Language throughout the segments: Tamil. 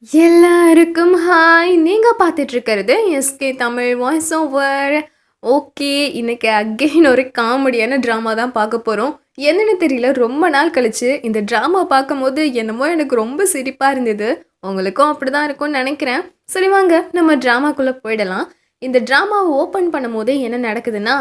எல்லாருக்கும் ஹாய். நீங்க பார்த்துட்டு இருக்கிறது SK Tamil voice over. Okay, இன்னைக்கு அகெயின் ஒரு காமெடியான ட்ராமா தான் பார்க்க போகிறோம். என்னன்னு தெரியல, ரொம்ப நாள் கழிச்சு இந்த ட்ராமா பார்க்கும்போது என்னமோ எனக்கு ரொம்ப சிரிப்பாக இருந்தது. உங்களுக்கும் அப்படி தான் இருக்கும்னு நினைக்கிறேன். சரி வாங்க நம்ம ட்ராமாக்குள்ளே போயிடலாம். இந்த ட்ராமாவை ஓப்பன் பண்ணும்போதே என்ன நடக்குதுன்னா,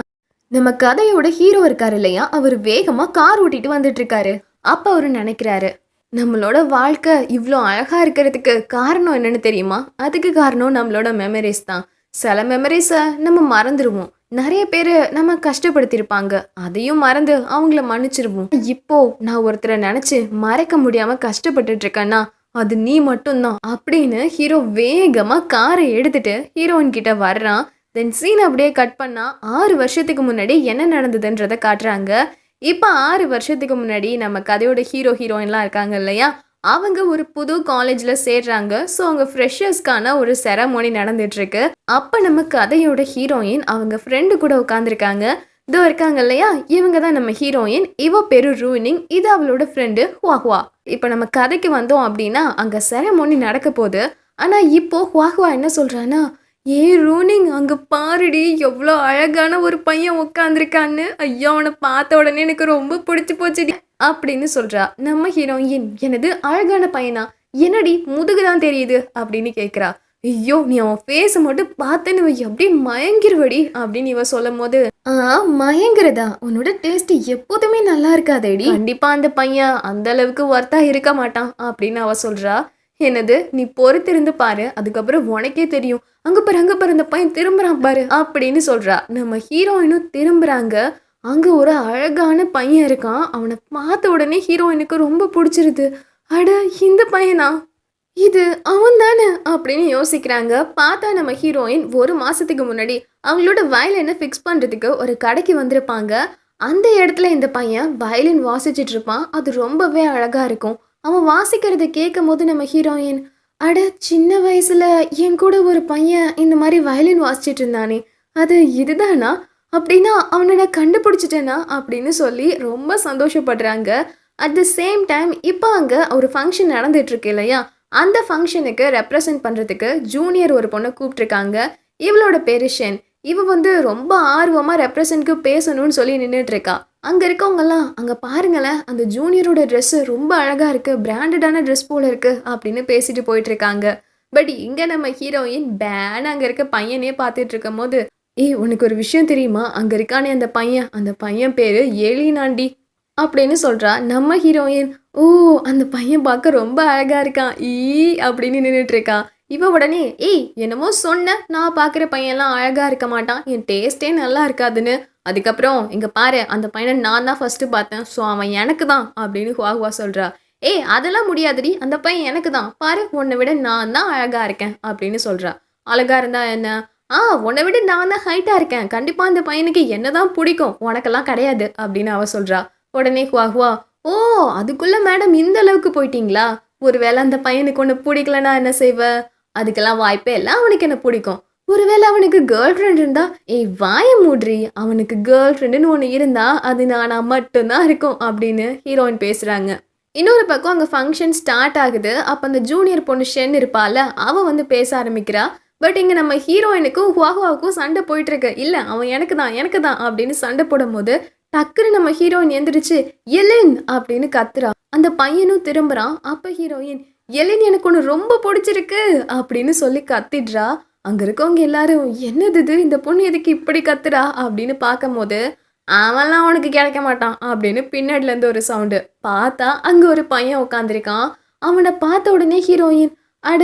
நம்ம கதையோட ஹீரோ இருக்காரு இல்லையா, அவர் வேகமாக கார் ஓட்டிட்டு வந்துட்டு இருக்காரு. அப்போ அவர் நினைக்கிறாரு, நம்மளோட வாழ்க்கை இவ்வளோ அழகாக இருக்கிறதுக்கு காரணம் என்னன்னு தெரியுமா? அதுக்கு காரணம் நம்மளோட மெமரிஸ் தான். சில மெமரிஸை நம்ம மறந்துடுவோம். நிறைய பேர் நம்ம கஷ்டப்படுத்தியிருப்பாங்க, அதையும் மறந்து அவங்கள மன்னிச்சிருவோம். இப்போ நான் ஒருத்தரை நினச்சி மறைக்க முடியாமல் கஷ்டப்பட்டுட்டு இருக்கேன்னா அது நீ மட்டும்தான் அப்படின்னு ஹீரோ வேகமாக காரை எடுத்துட்டு ஹீரோயின் கிட்ட வர்றான். தென் சீன் அப்படியே கட் பண்ணா 6 வருஷத்துக்கு முன்னாடி என்ன நடந்ததுன்றதை காட்டுறாங்க. இப்போ 6 வருஷத்துக்கு முன்னாடி நம்ம கதையோட ஹீரோயின்லாம் இருக்காங்க இல்லையா, அவங்க ஒரு புது காலேஜில் சேர்றாங்க. ஸோ அவங்க ஃப்ரெஷர்ஸ்க்கான ஒரு செரமோனி நடந்துட்டுருக்கு. அப்போ நம்ம கதையோட ஹீரோயின் அவங்க ஃப்ரெண்டு கூட உட்காந்துருக்காங்க. இதோ இருக்காங்க இல்லையா, இவங்க தான் நம்ம ஹீரோயின். இவ பேரு ரூனிங், இது அவளோட ஃப்ரெண்டு ஹுவா. இப்போ நம்ம கதைக்கு வந்தோம் அப்படின்னா அங்கே செரமோனி நடக்க போகுது. ஆனால் இப்போ ஹுவா என்ன சொல்கிறான்னா, ரூனிங் அங்கே பாருடி, எவ்வளோ அழகான ஒரு பையன் உட்காந்துருக்கான்னு. ஐயா, அவனை பார்த்த உடனே எனக்கு ரொம்ப பிடிச்சி போச்சுடி அப்படின்னு சொல்கிறா. நம்ம ஹீரோயின், எனது அழகான பையனா? என்னடி முதுகு தான் தெரியுது அப்படின்னு கேட்குறா. ஐயோ, நீ அவன் ஃபேஸை மட்டும் பார்த்தேன்னு அப்படியே மயங்கிருவடி அப்படின்னு இவ சொல்லும் போது, மயங்குறதா? உன்னோட டேஸ்ட் எப்போதுமே நல்லா இருக்காதேடி. கண்டிப்பா அந்த பையன் அந்த அளவுக்கு ஒர்த்தா இருக்க மாட்டான் அப்படின்னு அவ சொல்றா. என்னது, நீ பொறுத்திருந்து பாரு, அதுக்கப்புறம் உனக்கே தெரியும். அங்க பாரு இந்த பையன் திரும்புறான் பாரு அப்படின்னு சொல்றா. நம்ம ஹீரோயினும் திரும்புறாங்க. அங்க ஒரு அழகான பையன் இருக்கான். அவனை பார்த்த உடனே ஹீரோயினுக்கு ரொம்ப பிடிச்சிருது. அட, இந்த பையனா? இது அவன் தானே அப்படின்னு யோசிக்கிறாங்க. பார்த்தா நம்ம ஹீரோயின் ஒரு மாசத்துக்கு முன்னாடி அவங்களோட வயலினை ஃபிக்ஸ் பண்றதுக்கு ஒரு கடைக்கு வந்திருப்பாங்க. அந்த இடத்துல இந்த பையன் வயலின் வாசிச்சுட்டு இருப்பான். அது ரொம்பவே அழகா இருக்கும். அவன் வாசிக்கிறத கேட்கும் போது நம்ம ஹீரோயின், அட, சின்ன வயசுல என் கூட ஒரு பையன் இந்த மாதிரி வயலின் வாசிச்சுட்டு இருந்தானே, அது இதுதானா? அப்படின்னா அவனை நான் கண்டுபிடிச்சிட்டேனா அப்படின்னு சொல்லி ரொம்ப சந்தோஷப்படுறாங்க. அட் த சேம் டைம் இப்போ அங்கே ஒரு ஃபங்க்ஷன் நடந்துட்டு இருக்கு இல்லையா, அந்த ஃபங்க்ஷனுக்கு ரெப்ரசன்ட் பண்ணுறதுக்கு ஜூனியர் ஒரு பொண்ணை கூப்பிட்ருக்காங்க. இவளோட பேரு ஷென். இவ ரொம்ப ஆர்வமாக ரெப்ரசன்ட்க்கு பேசணும்னு சொல்லி நின்றுட்டு இருக்கா. அங்கே இருக்கவங்கெல்லாம், அங்கே பாருங்களேன், அந்த ஜூனியரோட ட்ரெஸ்ஸு ரொம்ப அழகாக இருக்குது, பிராண்டடான ட்ரெஸ் போல் இருக்குது அப்படின்னு பேசிட்டு போயிட்டுருக்காங்க. பட் இங்கே நம்ம ஹீரோயின் பேன் அங்கே இருக்க பையனே பார்த்துட்டு இருக்கும் போது, உனக்கு ஒரு விஷயம் தெரியுமா? அங்கே இருக்கானே அந்த பையன் பேர் எலினாண்டி அப்படின்னு சொல்கிறா. நம்ம ஹீரோயின், ஓ, அந்த பையன் பார்க்க ரொம்ப அழகாக இருக்கான் அப்படின்னு நின்றுட்டு இருக்கா. இவ உடனே, என்னமோ சொன்ன, நான் பார்க்குற பையன்லாம் அழகாக இருக்க மாட்டான், என் டேஸ்ட்டே நல்லா இருக்காதுன்னு. அதுக்கப்புறம் இங்கே பாரு, அந்த பையனை நான் தான் ஃபஸ்ட்டு பார்த்தேன், ஸோ அவன் எனக்கு தான் அப்படின்னு ஹுவா சொல்கிறா. அதெல்லாம் முடியாதுடி, அந்த பையன் எனக்கு தான், பாரு, உன்னை விட நான் தான் அழகாக இருக்கேன் அப்படின்னு சொல்கிறா. அழகாக இருந்தா என்ன? உன்னை விட நான் தான் ஹைட்டாக இருக்கேன், கண்டிப்பாக அந்த பையனுக்கு என்ன தான் பிடிக்கும், உனக்கெல்லாம் கிடையாது அப்படின்னு அவ சொல்கிறா. உடனே ஹுவா, ஓ, அதுக்குள்ளே மேடம் இந்த அளவுக்கு போயிட்டீங்களா? ஒருவேளை அந்த பையனுக்கு ஒன்று பிடிக்கலன்னா என்ன செய்வ? அதுக்கெல்லாம் வாய்ப்பே இல்லை, அவனுக்கு என்ன பிடிக்கும். ஒருவேளை அவனுக்கு கேர்ள் ஃப்ரெண்ட் இருந்தா, வாய மூட்ரி, அவனுக்கு கேர்ள் ஃப்ரெண்டுன்னு ஒன்று இருந்தா அது நானா மட்டும்தான் இருக்கும் அப்படின்னு ஹீரோயின் பேசுகிறாங்க. இன்னொரு பக்கம் அங்கே ஃபங்க்ஷன் ஸ்டார்ட் ஆகுது. அப்போ அந்த ஜூனியர் பொண்ணு ஷென் இருப்பாள், அவள் பேச ஆரம்பிக்கிறா. பட் இங்கே நம்ம ஹீரோயினுக்கும் ஹுவாவுக்கும் சண்டை போயிட்டுருக்கு. இல்லை, அவன் எனக்கு தான் அப்படின்னு சண்டை போடும் போது டக்குன்னு நம்ம ஹீரோயின் எந்திரிச்சு எலின் அப்படின்னு கத்துறா. அந்த பையனும் திரும்புறான். அப்போ ஹீரோயின், எலின் எனக்கு ஒன்று ரொம்ப பிடிச்சிருக்கு அப்படின்னு சொல்லி கத்திடுறா. அங்கே இருக்கவங்க எல்லாரும், என்னது இது, இந்த பொண்ணு எதுக்கு இப்படி கத்துறா அப்படின்னு பார்க்கும் போது, அவன்லாம் அவனுக்கு கிடைக்க மாட்டான் அப்படின்னு பின்னாடிலேருந்து ஒரு சவுண்டு. பார்த்தா அங்கே ஒரு பையன் உட்காந்துருக்கான். அவனை பார்த்த உடனே ஹீரோயின், அட,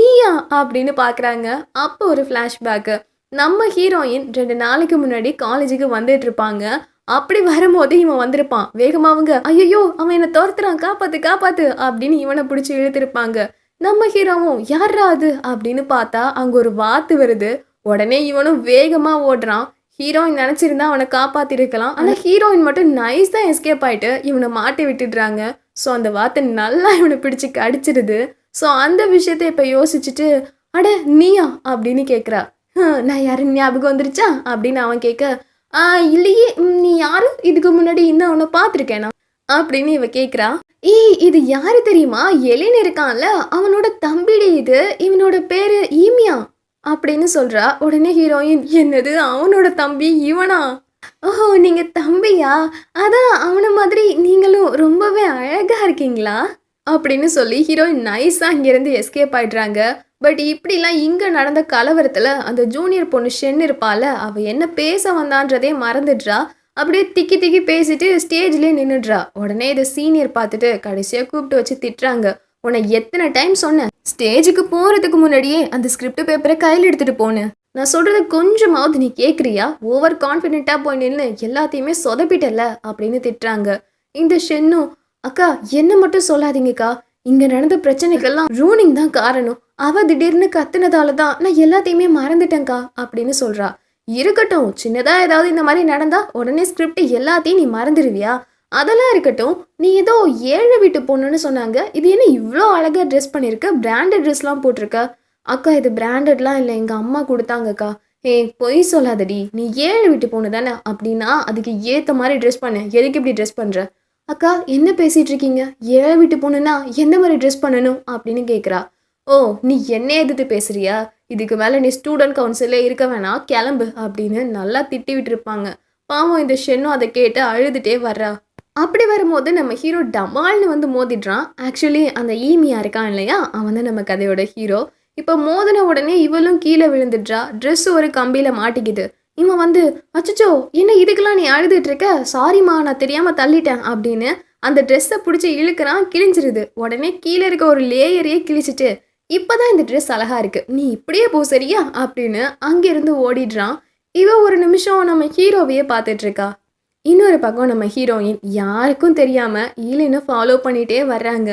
நீயா அப்படின்னு பார்க்குறாங்க. அப்போ ஒரு ஃப்ளாஷ்பேக்கு. நம்ம ஹீரோயின் 2 நாளைக்கு முன்னாடி காலேஜுக்கு வந்துட்டு இருப்பாங்க. அப்படி வரும்போது இவன் வந்திருப்பான். வேகமாவங்க, ஐயோ, அவன் என்னை துரத்துறான், காப்பாத்து அப்படின்னு இவனை பிடிச்சி இழுத்திருப்பாங்க. நம்ம ஹீரோவும், யாரா அது அப்படின்னு பார்த்தா அங்கே ஒரு வாத்து வருது. உடனே இவனும் வேகமாக ஓடுறான். ஹீரோயின் நினச்சிருந்தா அவனை காப்பாற்றிருக்கலாம். ஆனால் ஹீரோயின் மட்டும் நைஸ் தான் எஸ்கேப் ஆகிட்டு இவனை மாட்டி விட்டுடுறாங்க. ஸோ அந்த வாத்தை நல்லா இவனை பிடிச்சி கடிச்சிடுது. ஸோ அந்த விஷயத்தை இப்போ யோசிச்சுட்டு, அட, நீயா அப்படின்னு கேட்குறா. நான் யாருன்னு ஞாபகம் வந்துருச்சா அப்படின்னு அவன் கேட்க, இல்லையே, நீ யாரு? இதுக்கு முன்னாடி இன்னும் அவனை பார்த்துருக்கேனா? அப்படின்னு இவ கேட்குறா. ஏய் இது யாரு தெரியுமா? எழின் இருக்கான்ல, அவனோட தம்பிடி இது. இவனோட பேரு ஈமியா அப்படின்னு சொல்றா. உடனே ஹீரோயின், என்னது அவனோட தம்பி இவனா? ஓஹோ! நீங்க தம்பியா? அதான் அவன மாதிரி நீங்களும் ரொம்பவே அழகா இருக்கீங்களா? அப்படின்னு சொல்லி ஹீரோயின் நைஸா இங்கேருந்து எஸ்கேப் ஆயிடுறாங்க. பட் இப்படிலாம் இங்க நடந்த கலவரத்துல அந்த ஜூனியர் பொண்ணு ஷென் இருப்பாள்ல, அவ என்ன பேச வந்தான்றதே மறந்துடுறா. அப்படியே திக்கி திக்கி பேசிட்டு ஸ்டேஜ்லயே நின்னுடுறா. உடனே இத சீனியர் பார்த்துட்டு கடைசியா கூப்பிட்டு வச்சு திட்டுறாங்க. உன்னை எத்தனை டைம் சொன்னேன், ஸ்டேஜுக்கு போறதுக்கு முன்னாடியே அந்த ஸ்கிரிப்ட் பேப்பரை கையில் எடுத்துட்டு போன்னு. நான் சொல்றத கொஞ்சமாவது நீ கேட்குறியா? ஓவர் கான்ஃபிடென்ட்டா போய் நின்னு எல்லாத்தையுமே சொதப்பிட்டல அப்படின்னு திட்டுறாங்க. இந்த ஷென்னும், அக்கா என்ன மட்டும் சொல்லாதீங்கக்கா. இங்க நடந்த பிரச்சனைக்கெல்லாம் ரூனிங் தான் காரணம். அவ திடீர்னு கத்துனதால தான் நான் எல்லாத்தையுமே மறந்துட்டேன்க்கா அப்படின்னு சொல்றா. இருக்கட்டும், சின்னதா ஏதாவது இந்த மாதிரி நடந்தா உடனே ஸ்கிரிப்ட் எல்லாத்தையும் நீ மறந்துடுவியா? அதெல்லாம் இருக்கட்டும். நீ ஏதோ ஏழை வீட்டு பொண்ணுன்னு சொன்னாங்க. இது என்ன இவ்வளோ அழகா ட்ரெஸ் பண்ணியிருக்க? பிராண்டட் ட்ரெஸ்லாம் போட்டிருக்க. அக்கா இது பிராண்டட்லாம் இல்லை, எங்கள் அம்மா கொடுத்தாங்கக்கா. ஏய் பொய் சொல்லாதடி, நீ ஏழை வீட்டு பொண்ணு தானே? அப்படின்னா அதுக்கு ஏற்ற மாதிரி ட்ரெஸ் பண்ணு. எதுக்கு இப்படி ட்ரெஸ் பண்ணுற? அக்கா என்ன பேசிகிட்டு இருக்கீங்க? ஏழை வீட்டு பொண்ணுன்னா எந்த மாதிரி ட்ரெஸ் பண்ணணும் அப்படின்னு கேட்குறா. ஓ நீ என்ன எதிர்த்து பேசுறியா? இதுக்கு மேலே நீ ஸ்டூடெண்ட் கவுன்சிலே இருக்க வேணாம், கிளம்பு அப்படின்னு நல்லா திட்டி விட்டுருப்பாங்க. பாவம் இந்த ஷென்னும் அதை கேட்டு அழுதுகிட்டே வர்றா. அப்படி வரும்போது நம்ம ஹீரோ டமால்னு வந்து மோதிடுறான். ஆக்சுவலி அந்த ஈமியா இருக்கான் இல்லையா, அவன் தான் நம்ம கதையோட ஹீரோ. இப்போ மோதின உடனே இவளும் கீழே விழுந்துடுறா. ட்ரெஸ் ஒரு கம்பியில் மாட்டிக்குது. இவன் வந்து, அச்சச்சோ என்ன இதுக்கெல்லாம் நீ அழுதுட்டு இருக்க, சாரிம்மா நான் தெரியாமல் தள்ளிட்டேன் அப்படின்னு அந்த ட்ரெஸ்ஸை பிடிச்சி இழுக்கிறான். கிழிஞ்சிருது. உடனே கீழே இருக்க ஒரு லேயரையே கிழிச்சிட்டு, இப்போதான் இந்த ட்ரெஸ் அழகா இருக்கு, நீ இப்படியே போ சரியா அப்படின்னு அங்கிருந்து ஓடிடுறான். இவ ஒரு நிமிஷம் நம்ம ஹீரோவையே பார்த்துட்டு இருக்கா. இன்னொரு பக்கம் நம்ம ஹீரோயின் யாருக்கும் தெரியாம ஈலின்னு ஃபாலோ பண்ணிட்டே வர்றாங்க.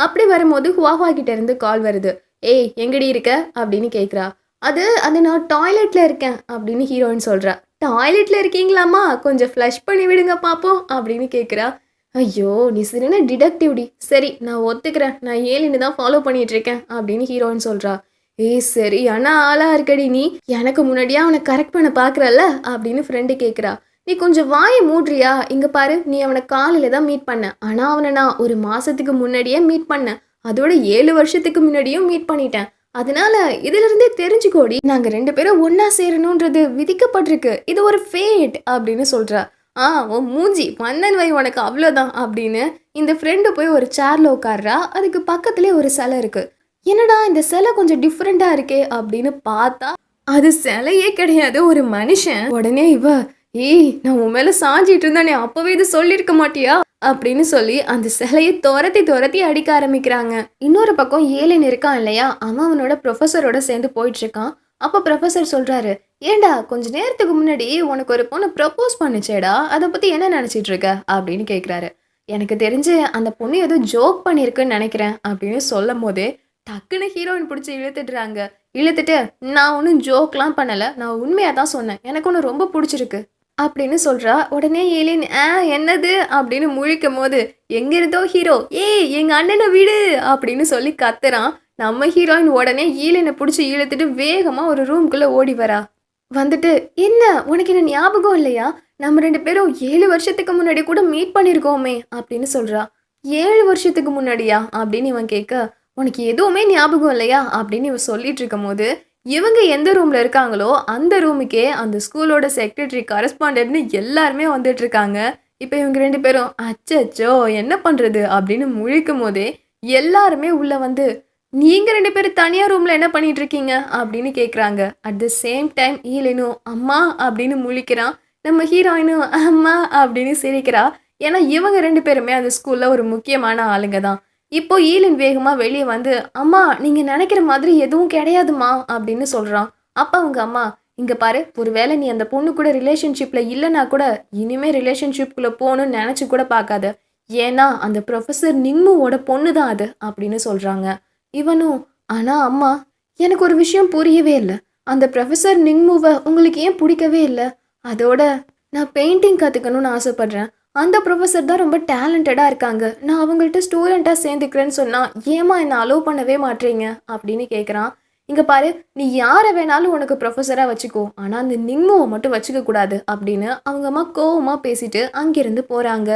அப்படி வரும்போது ஹுவாஹுவா கிட்ட இருந்து கால் வருது. ஏய் எங்கடி இருக்க அப்படின்னு கேட்குறா. அது நான் டாய்லெட்ல இருக்கேன் அப்படின்னு ஹீரோயின் சொல்றா. டாய்லெட்ல இருக்கீங்களாமா, கொஞ்சம் ஃப்ளஷ் பண்ணி விடுங்க பார்ப்போம் அப்படின்னு கேட்குறா. ஐயோ நீ சரியான டிடக்டிவ்டி. சரி நான் ஒத்துக்கிறேன், நான் ஏலின்னு தான் ஃபாலோ பண்ணிட்டு இருக்கேன் அப்படின்னு ஹீரோயின் சொல்றா. ஏய் சரி ஆனா ஆளா இருக்கடி நீ, எனக்கு முன்னாடியே அவனை கரெக்ட் பண்ண பார்க்குறல்ல அப்படின்னு ஃப்ரெண்டு கேட்குறா. நீ கொஞ்சம் வாயை மூடுறியா? இங்க பாரு, நீ அவனை காலையில தான் மீட் பண்ண, ஆனா அவனை நான் ஒரு மாசத்துக்கு முன்னாடியே மீட் பண்ணேன். அதோட 7 வருஷத்துக்கு முன்னாடியும் மீட் பண்ணிட்டேன். அதனால இதுல இருந்தே தெரிஞ்சுக்கோடி, நாங்க 2 பேரும் ஒன்னா சேரணும்ன்றது விதிக்கப்பட்டிருக்கு. இது ஒரு ஃபேட் அப்படின்னு சொல்றா. உன் மூஞ்சி மன்னன் வை உனக்கு அவ்வளோதான் அப்படின்னு இந்த ஃப்ரெண்டு போய் ஒரு சேர்ல உட்கார்றா. அதுக்கு பக்கத்துலேயே ஒரு சிலை இருக்கு. என்னடா இந்த சிலை கொஞ்சம் டிஃப்ரெண்டா இருக்கே அப்படின்னு பார்த்தா அது சிலையே கிடையாது, ஒரு மனுஷன். உடனே இவ, ஏய் நான் உன் மேல சாஞ்சிட்டு இருந்தானே, அப்பவே இது சொல்லியிருக்க மாட்டியா அப்படின்னு சொல்லி அந்த சிலையை துரத்தி துரத்தி அடிக்க ஆரம்பிக்கிறாங்க. இன்னொரு பக்கம் ஏலின் இருக்கான் இல்லையா, அவனோட ப்ரொஃபஸரோட சேர்ந்து போயிட்டு இருக்கான். அப்போ ப்ரொஃபஸர் சொல்றாரு, ஏண்டா கொஞ்ச நேரத்துக்கு முன்னாடி உனக்கு ஒரு பொண்ணு ப்ரப்போஸ் பண்ணுச்சேடா, அதை பத்தி என்ன நினைச்சிட்டு இருக்க அப்படின்னு கேட்குறாரு. எனக்கு தெரிஞ்சு அந்த பொண்ணு ஏதோ ஜோக் பண்ணியிருக்குன்னு நினைக்கிறேன் அப்படின்னு சொல்லும் போதே டக்குன்னு ஹீரோயின் பிடிச்சி இழுத்துடுறாங்க. இழுத்துட்டு, நான் ஒன்றும் ஜோக்லாம் பண்ணலை, நான் உண்மையாக தான் சொன்னேன், எனக்கு ஒன்று ரொம்ப பிடிச்சிருக்கு அப்படின்னு சொல்றா. உடனே ஏலின் என்னது அப்படின்னு முழிக்கும் போது எங்கிருந்தோ ஹீரோ, ஏய் எங்க அண்ணனை விடு அப்படின்னு சொல்லி கத்துறான். நம்ம ஹீரோயின் உடனே ஈலினை பிடிச்சி இழுத்துட்டு வேகமா ஒரு ரூம்குள்ள ஓடி வரா. வந்துட்டு, என்ன உனக்கு என்ன ஞாபகம் இல்லையா, நம்ம 2 பேரும் 7 வருஷத்துக்கு முன்னாடி கூட மீட் பண்ணியிருக்கோமே அப்படின்னு சொல்றா. 7 வருஷத்துக்கு முன்னாடியா அப்படின்னு இவன் கேட்க, உனக்கு எதுவுமே ஞாபகம் இல்லையா அப்படின்னு இவன் சொல்லிட்டு இருக்கும் போது இவங்க எந்த ரூம்ல இருக்காங்களோ அந்த ரூமுக்கே அந்த ஸ்கூலோட செக்ரட்டரி கரஸ்பாண்டன்ட்னு எல்லாருமே வந்துட்டு இருக்காங்க. இப்போ இவங்க 2 பேரும் அச்சச்சோ என்ன பண்றது அப்படின்னு முழிக்கும் போதே எல்லாருமே உள்ள வந்து, நீங்க 2 பேரும் தனியா ரூம்ல என்ன பண்ணிட்டு இருக்கீங்க அப்படின்னு கேட்குறாங்க. அட் த சேம் டைம் ஈலினும் அம்மா அப்படின்னு முழிக்கிறான். நம்ம ஹீரோயினும் அம்மா அப்படின்னு சிரிக்கிறா. ஏன்னா இவங்க 2 பேருமே அந்த ஸ்கூல்ல ஒரு முக்கியமான ஆளுங்க தான். இப்போ ஈலின் வேகமா வெளியே வந்து, அம்மா நீங்க நினைக்கிற மாதிரி எதுவும் கிடையாதுமா அப்படின்னு சொல்றான். அப்ப அவங்க அம்மா, இங்க பாரு, ஒருவேளை நீ அந்த பொண்ணு கூட ரிலேஷன்ஷிப்ல இல்லைன்னா கூட இனிமே ரிலேஷன்ஷிப்குள்ள போகணும்னு நினைச்சு கூட பார்க்காத. ஏன்னா அந்த ப்ரொஃபஸர் நிங்முவோட பொண்ணு தான் அது அப்படின்னு சொல்றாங்க. இவனும், ஆனா அம்மா எனக்கு ஒரு விஷயம் புரியவே இல்லை, அந்த ப்ரொஃபஸர் நிங்முவை உங்களுக்கு ஏன் பிடிக்கவே இல்லை? அதோட நான் பெயிண்டிங் கற்றுக்கணும்னு ஆசைப்படுறேன், அந்த ப்ரொஃபஸர் தான் ரொம்ப டேலண்டடாக இருக்காங்க, நான் அவங்கள்ட்ட ஸ்டூடெண்ட்டாக சேர்ந்துக்கிறேன்னு சொன்னால் ஏமா என்னை அலோவ் பண்ணவே மாட்டேறீங்க அப்படின்னு கேட்குறான். இங்கே பாரு, நீ யாரை வேணாலும் உனக்கு ப்ரொஃபஸராக வச்சுக்கோ, ஆனால் அந்த நிங்முவை மட்டும் வச்சுக்க கூடாது அப்படின்னு அவங்க அம்மா கோவமாக பேசிட்டு அங்கிருந்து போகிறாங்க.